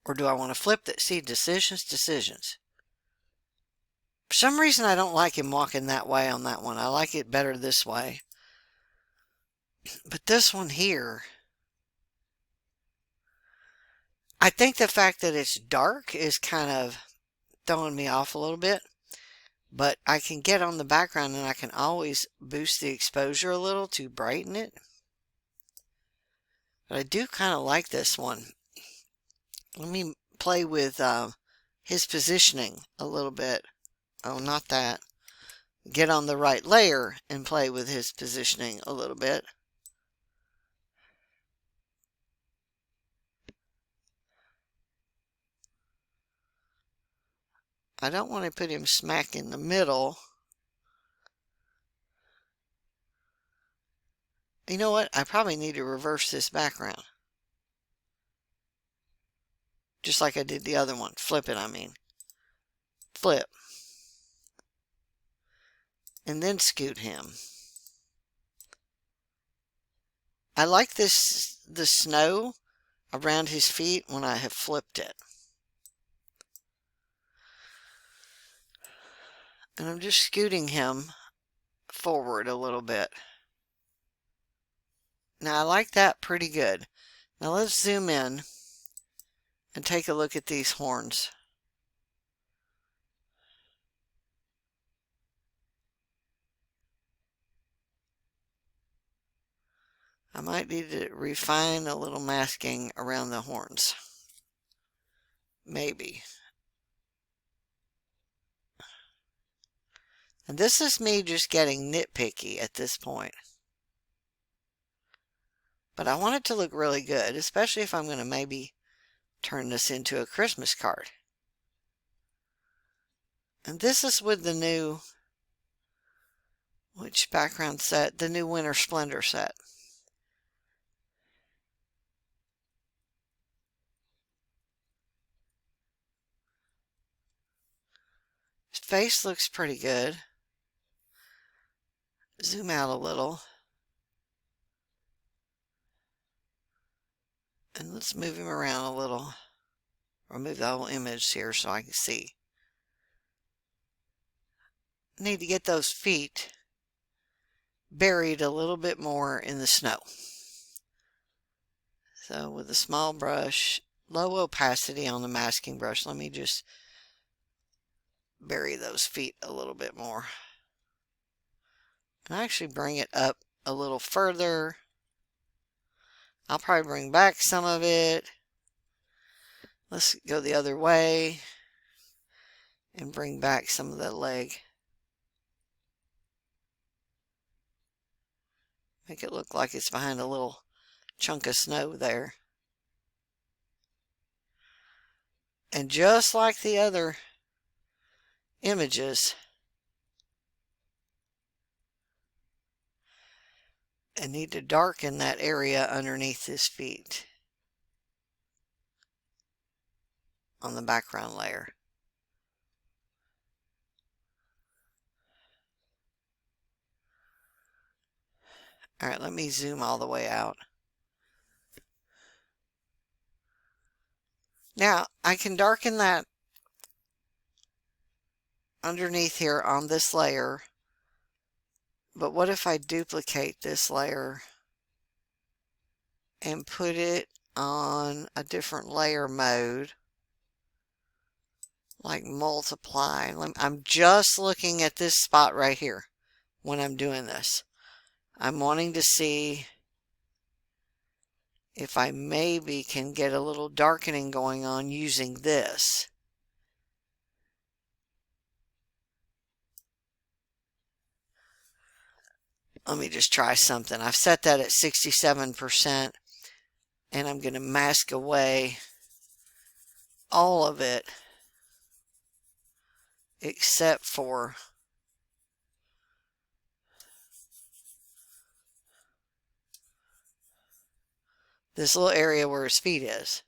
A: Or do I want to flip that? See, decisions. For some reason, I don't like him walking that way on that one. I like it better this way. But this one here, I think the fact that it's dark is kind of throwing me off a little bit. But I can get on the background and I can always boost the exposure a little to brighten it. But I do kind of like this one. Let me play with his positioning a little bit. Oh, not that. Get on the right layer and play with his positioning a little bit. I don't want to put him smack in the middle. You know what? I probably need to reverse this background. Just like I did the other one. Flip it, I mean. Flip. And then scoot him. I like the snow around his feet when I have flipped it. And I'm just scooting him forward a little bit. Now I like that pretty good. Now let's zoom in and take a look at these horns. I might need to refine a little masking around the horns. Maybe. And this is me just getting nitpicky at this point. But I want it to look really good, especially if I'm going to maybe turn this into a Christmas card. And this is with the new, which background set? The new Winter Splendor set. His face looks pretty good. Zoom out a little. And let's move him around a little. Or move the whole image here so I can see. Need to get those feet buried a little bit more in the snow. So with a small brush, low opacity on the masking brush, let me just bury those feet a little bit more. And actually bring it up a little further. I'll probably bring back some of it. Let's go the other way and bring back some of the leg. Make it look like it's behind a little chunk of snow there. And just like the other images, I need to darken that area underneath his feet on the background layer. All right, let me zoom all the way out. Now, I can darken that underneath here on this layer, but what if I duplicate this layer and put it on a different layer mode, like multiply? I'm just looking at this spot right here when I'm doing this. I'm wanting to see if I maybe can get a little darkening going on using this. Let me just try something. I've set that at 67%, and I'm going to mask away all of it except for this little area where his feet is.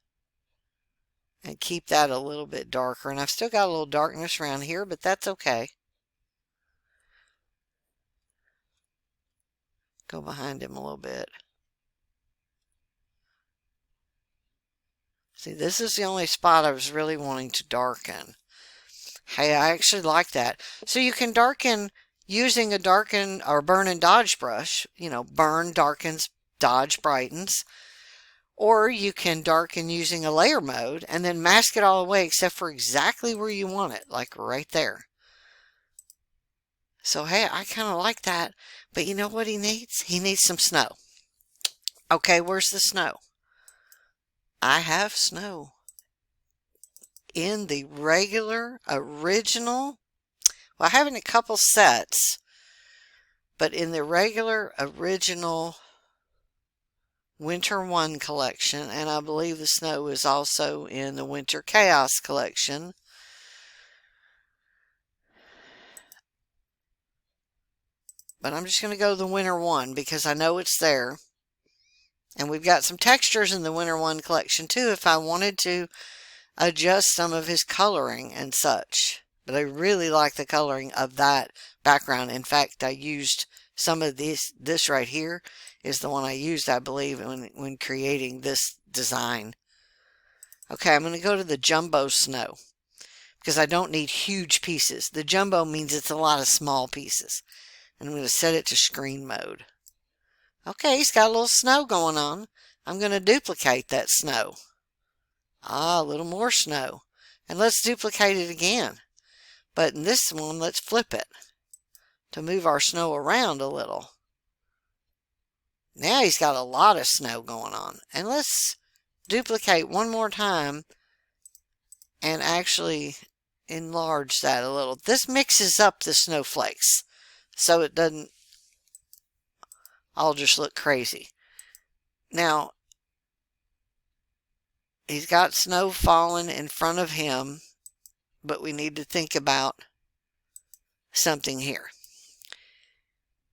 A: And keep that a little bit darker. And I've still got a little darkness around here, but that's okay. Go behind him a little bit. See, this is the only spot I was really wanting to darken. Hey, I actually like that. So you can darken using a darken or burn and dodge brush. You know, burn darkens, dodge brightens. Or you can darken using a layer mode and then mask it all away except for exactly where you want it, like right there. So hey, I kind of like that. But you know what he needs? He needs some snow. Okay, where's the snow? I have snow. In the regular, original, well, I have it in a couple sets, but in the regular, original Winter 1 collection, and I believe the snow is also in the Winter Chaos collection. But I'm just going to go to the Winter 1 because I know it's there. And we've got some textures in the Winter 1 collection too if I wanted to adjust some of his coloring and such. But I really like the coloring of that background. In fact, I used some of this right here is the one I used, I believe, when creating this design. Okay, I'm going to go to the Jumbo Snow because I don't need huge pieces. The Jumbo means it's a lot of small pieces. And I'm going to set it to screen mode. Okay, he's got a little snow going on. I'm going to duplicate that snow. Ah, a little more snow. And let's duplicate it again. But in this one, let's flip it to move our snow around a little. Now he's got a lot of snow going on. And let's duplicate one more time and actually enlarge that a little. This mixes up the snowflakes so it doesn't all just look crazy. Now, he's got snow falling in front of him, but we need to think about something here.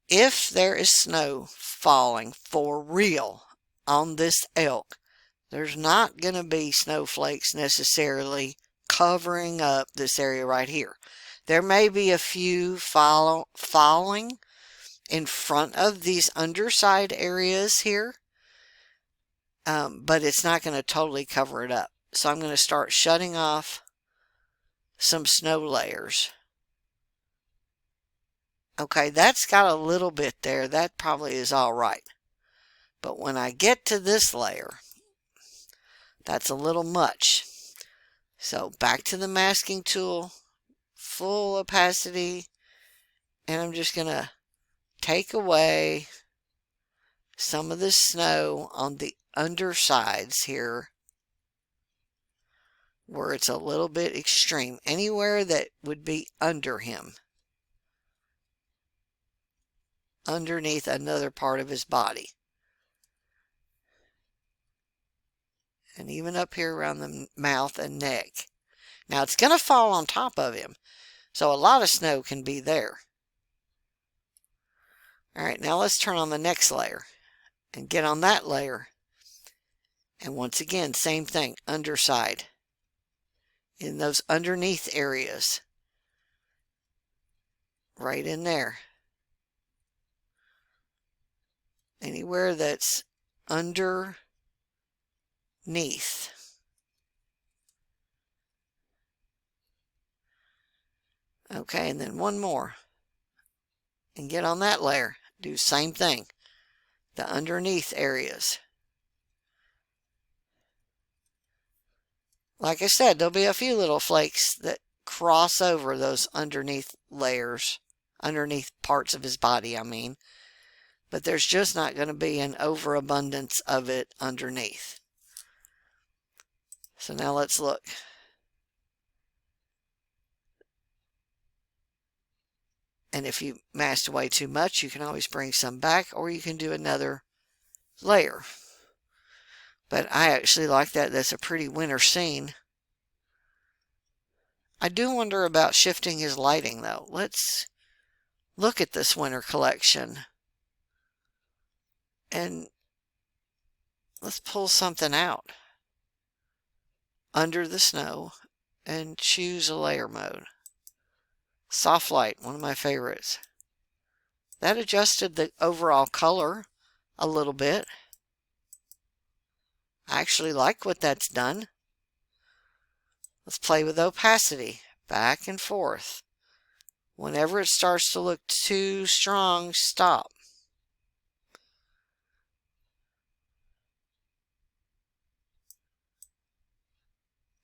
A: If there is snow falling for real on this elk, there's not going to be snowflakes necessarily covering up this area right here. There may be a few falling in front of these underside areas here, but it's not going to totally cover it up. So I'm going to start shutting off some snow layers. Okay, that's got a little bit there. That probably is all right. But when I get to this layer, that's a little much. So back to the masking tool, full opacity, and I'm just going to take away some of the snow on the undersides here where it's a little bit extreme. Anywhere that would be under him. Underneath another part of his body. And even up here around the mouth and neck. Now it's going to fall on top of him. So a lot of snow can be there. Alright, now let's turn on the next layer. And get on that layer. And once again, same thing. Underside. In those underneath areas. Right in there. Anywhere that's underneath. Okay, and then one more. And get on that layer. Do same thing. The underneath areas. Like I said, there'll be a few little flakes that cross over those underneath layers. Underneath parts of his body, I mean. But there's just not going to be an overabundance of it underneath. So now let's look. And if you masked away too much, you can always bring some back, or you can do another layer. But I actually like that. That's a pretty winter scene. I do wonder about shifting his lighting, though. Let's look at this winter collection. And let's pull something out under the snow and choose a layer mode. Soft light, one of my favorites. That adjusted the overall color a little bit. I actually like what that's done. Let's play with opacity, back and forth. Whenever it starts to look too strong, stop.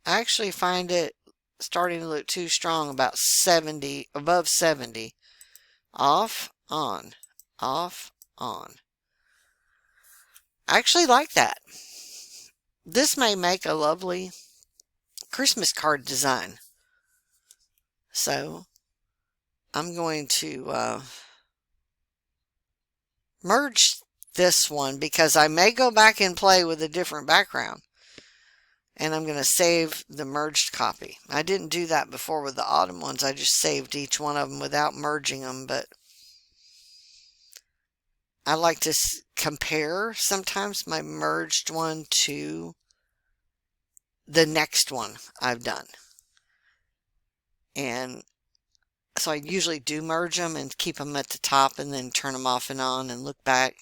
A: I actually find it starting to look too strong about 70, above 70. Off, on, off, on. I actually like that. This may make a lovely Christmas card design. So I'm going to merge this one because I may go back and play with a different background. And I'm going to save the merged copy. I didn't do that before with the autumn ones. I just saved each one of them without merging them. But I like to compare sometimes my merged one to the next one I've done. And so I usually do merge them and keep them at the top and then turn them off and on and look back.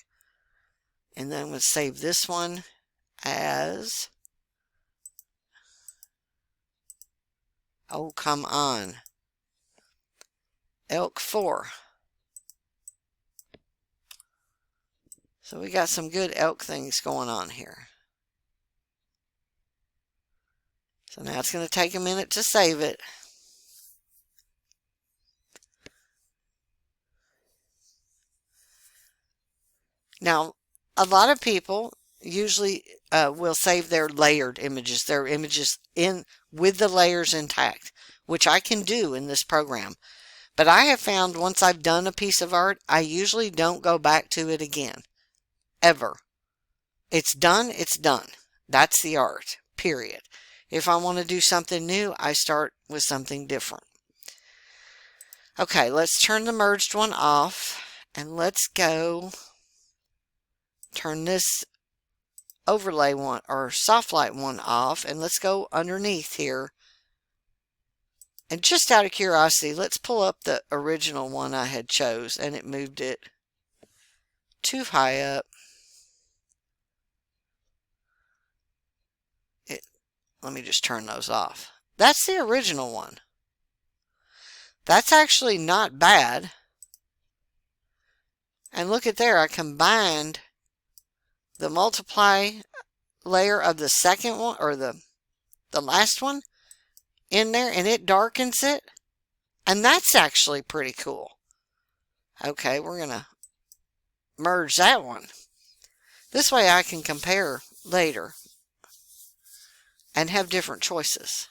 A: And then I'm going to save this one as... Oh, come on. Elk 4. So we got some good elk things going on here. So now it's going to take a minute to save it. Now, a lot of people usually will save their layered images, their images in with the layers intact, which I can do in this program. But I have found once I've done a piece of art, I usually don't go back to it again. Ever. It's done, it's done. That's the art, period. If I want to do something new, I start with something different. Okay, let's turn the merged one off and let's go turn this overlay one or soft light one off and let's go underneath here. And just out of curiosity, let's pull up the original one I had chose and it moved it too high up. Let me just turn those off. That's the original one. That's actually not bad. And look at there, I combined the multiply layer of the second one, or the last one, in there, and it darkens it. And that's actually pretty cool. Okay, we're going to merge that one. This way I can compare later and have different choices.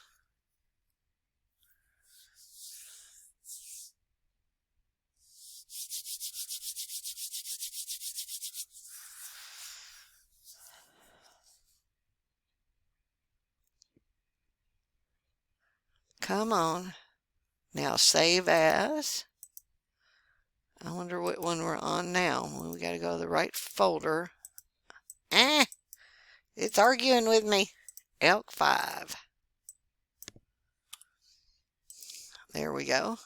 A: Come on. Now save as. I wonder what one we're on now. Well, we got to go to the right folder. It's arguing with me. Elk 5. There we go.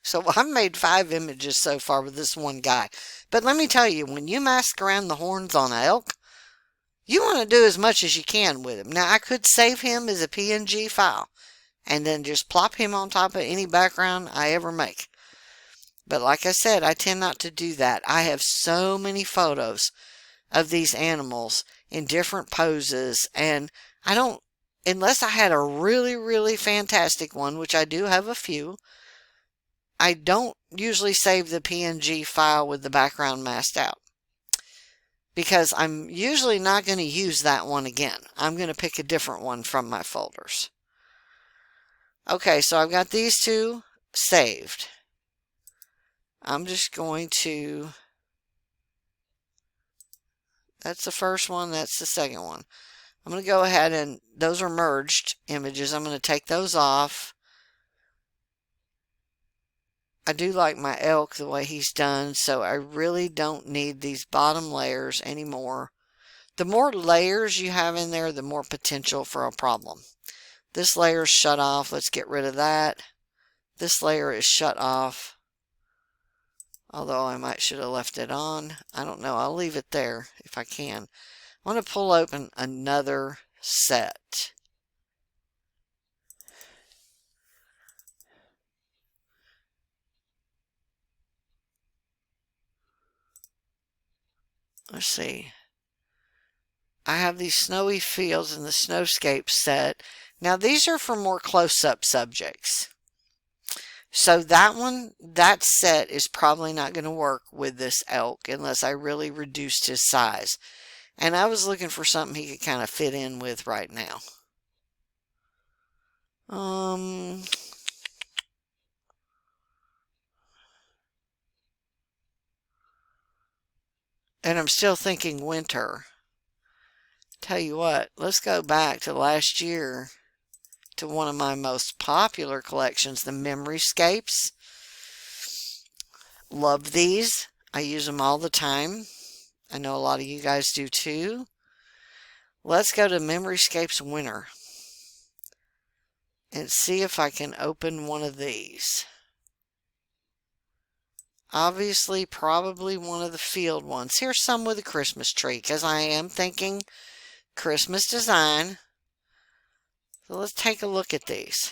A: So I've made 5 images so far with this one guy. But let me tell you, when you mask around the horns on an elk, you want to do as much as you can with him. Now, I could save him as a PNG file and then just plop him on top of any background I ever make. But like I said, I tend not to do that. I have so many photos of these animals in different poses, and I don't, unless I had a really, really fantastic one, which I do have a few, I don't usually save the PNG file with the background masked out, because I'm usually not going to use that one again. I'm going to pick a different one from my folders. Okay, so I've got these two saved. I'm just going to, that's the first one, that's the second one. I'm going to go ahead and, those are merged images. I'm going to take those off. I do like my elk the way he's done, so I really don't need these bottom layers anymore The more layers you have in there, the more potential for a problem. This layer is shut off. Let's get rid of that. This layer is shut off. Although I might should have left it on. I don't know. I'll leave it there if I can. I want to pull open another set. Let's see. I have these snowy fields in the snowscape set. Now these are for more close-up subjects. So that set is probably not going to work with this elk unless I really reduced his size. And I was looking for something he could kind of fit in with right now. And I'm still thinking winter. Tell you what, let's go back to last year to one of my most popular collections, the Memoryscapes. Love these. I use them all the time. I know a lot of you guys do too. Let's go to Memoryscapes Winter and see if I can open one of these. Obviously, probably one of the field ones. Here's some with a Christmas tree, because I am thinking Christmas design. So let's take a look at these.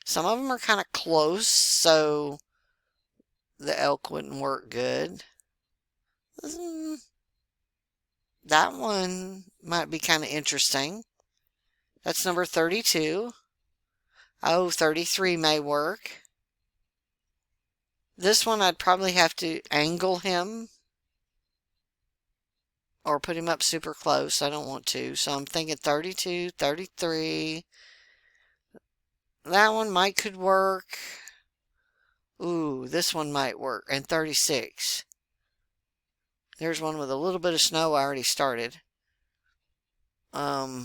A: Some of them are kind of close, so the elk wouldn't work good. That one might be kind of interesting. That's number 32. Oh, 33 may work. This one I'd probably have to angle him or put him up super close. I don't want to. So I'm thinking 32, 33. That one could work. Ooh, this one might work. And 36. There's one with a little bit of snow I already started. I'm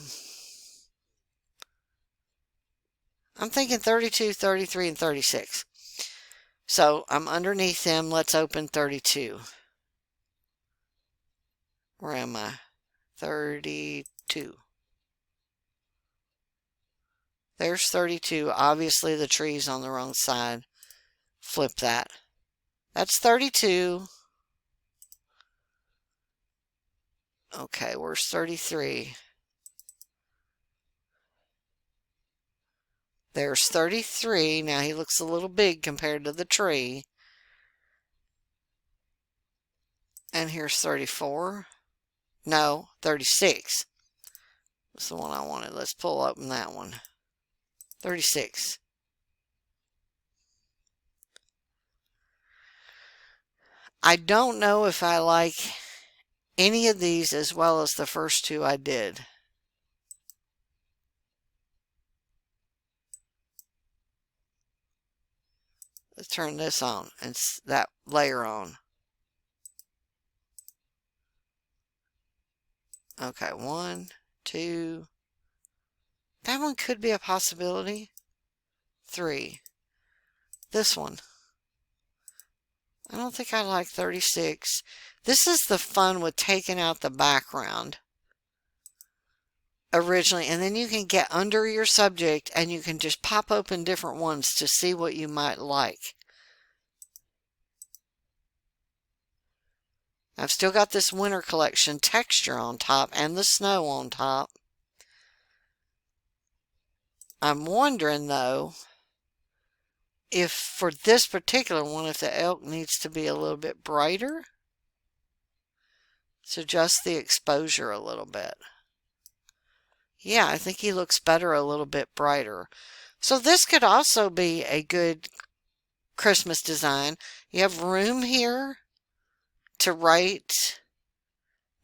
A: thinking 32, 33, and 36. So I'm underneath them. Let's open 32. Where am I? 32. There's 32. Obviously the tree's on the wrong side. Flip that. That's 32. Okay, where's 33? There's 33. Now he looks a little big compared to the tree. And here's 34. No, 36. That's the one I wanted. Let's pull open that one. 36. I don't know if I like any of these as well as the first two I did. Let's turn this on and that layer on. Okay, 1, 2. That one could be a possibility. 3. This one. I don't think I like 36. This is the fun with taking out the background originally, and then you can get under your subject and you can just pop open different ones to see what you might like. I've still got this winter collection texture on top and the snow on top. I'm wondering though if for this particular one, if the elk needs to be a little bit brighter. So adjust the exposure a little bit. Yeah, I think he looks better a little bit brighter. So this could also be a good Christmas design. You have room here to write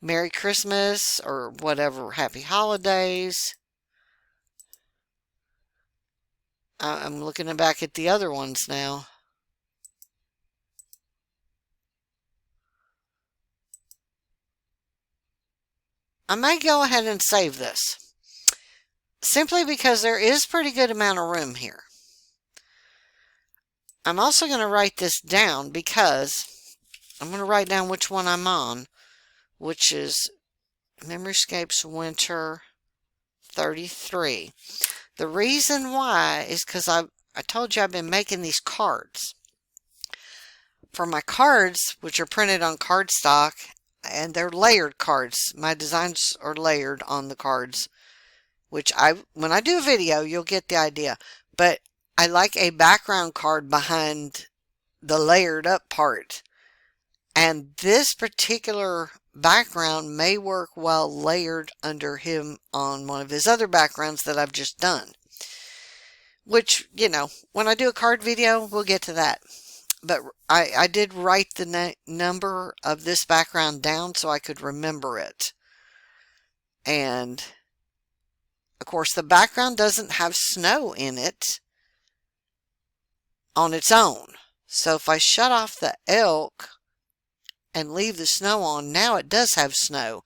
A: Merry Christmas or whatever, Happy Holidays. I'm looking back at the other ones now. I may go ahead and save this. Simply because there is pretty good amount of room here. I'm also going to write this down because I'm going to write down which one I'm on, which is Memoryscapes Winter 33. The reason why is because I told you I've been making these cards. For my cards, which are printed on cardstock, and they're layered cards. My designs are layered on the cards, which when I do a video, you'll get the idea. But I like a background card behind the layered up part. And this particular background may work well layered under him on one of his other backgrounds that I've just done. Which, you know, when I do a card video, we'll get to that. But I did write the number of this background down so I could remember it. And, of course, the background doesn't have snow in it on its own. So if I shut off the elk and leave the snow on, now it does have snow.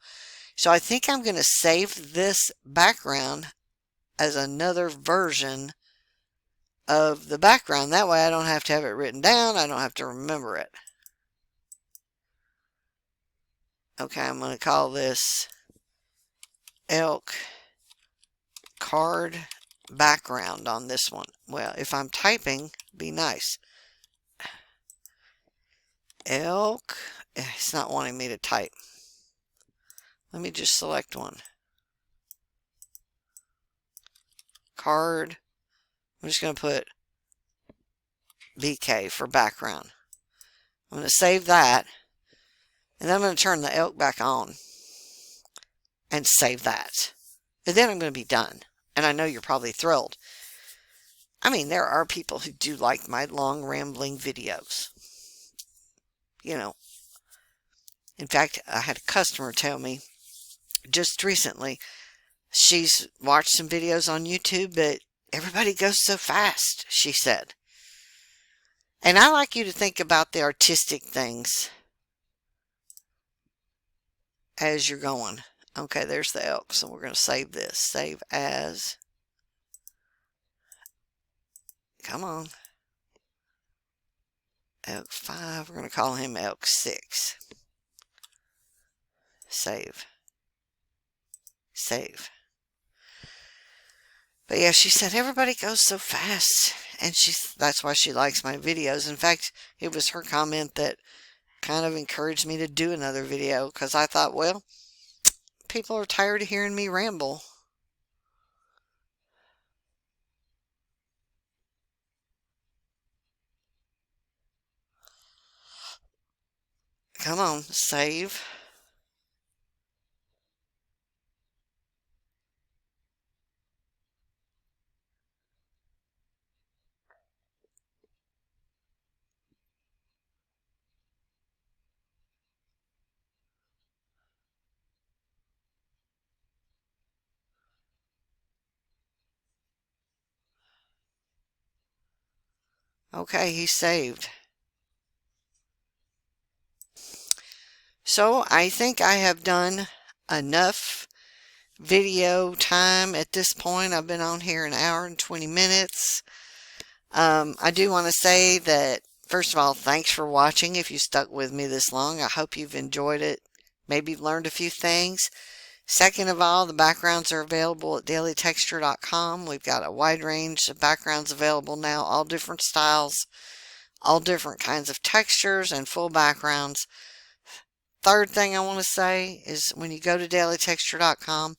A: So I think I'm going to save this background as another version of the background. That way I don't have to have it written down. I don't have to remember it. Okay, I'm going to call this elk card background on this one. Well, if I'm typing, be nice. Elk. It's not wanting me to type. Let me just select one. Card. I'm just going to put BK for background. I'm going to save that. And then I'm going to turn the elk back on. And save that. And then I'm going to be done. And I know you're probably thrilled. I mean, there are people who do like my long rambling videos. You know. In fact, I had a customer tell me just recently she's watched some videos on YouTube, but everybody goes so fast, she said. And I like you to think about the artistic things as you're going. Okay, there's the elk, so we're going to save this. Save as. Come on. Elk 5. We're going to call him Elk 6. Save. Save. But yeah, she said everybody goes so fast, and that's why she likes my videos. In fact, it was her comment that kind of encouraged me to do another video, because I thought, well, people are tired of hearing me ramble. Come on, save. Okay, he's saved. So I think I have done enough video time at this point. I've been on here an hour and 20 minutes. I do want to say that, first of all, thanks for watching. If you stuck with me this long, I hope you've enjoyed it. Maybe learned a few things. Second of all, the backgrounds are available at dailytexture.com. We've got a wide range of backgrounds available now, all different styles, all different kinds of textures and full backgrounds. Third thing I want to say is when you go to dailytexture.com,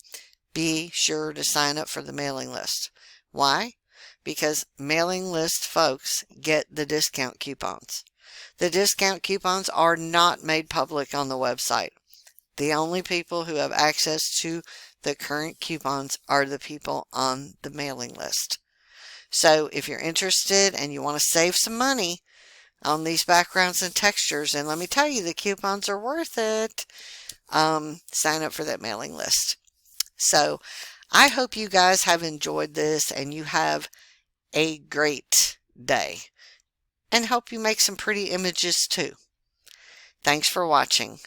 A: be sure to sign up for the mailing list. Why? Because mailing list folks get the discount coupons. The discount coupons are not made public on the website. The only people who have access to the current coupons are the people on the mailing list. So if you're interested and you want to save some money on these backgrounds and textures, and let me tell you, the coupons are worth it, sign up for that mailing list. So I hope you guys have enjoyed this and you have a great day, and hope you make some pretty images too. Thanks for watching.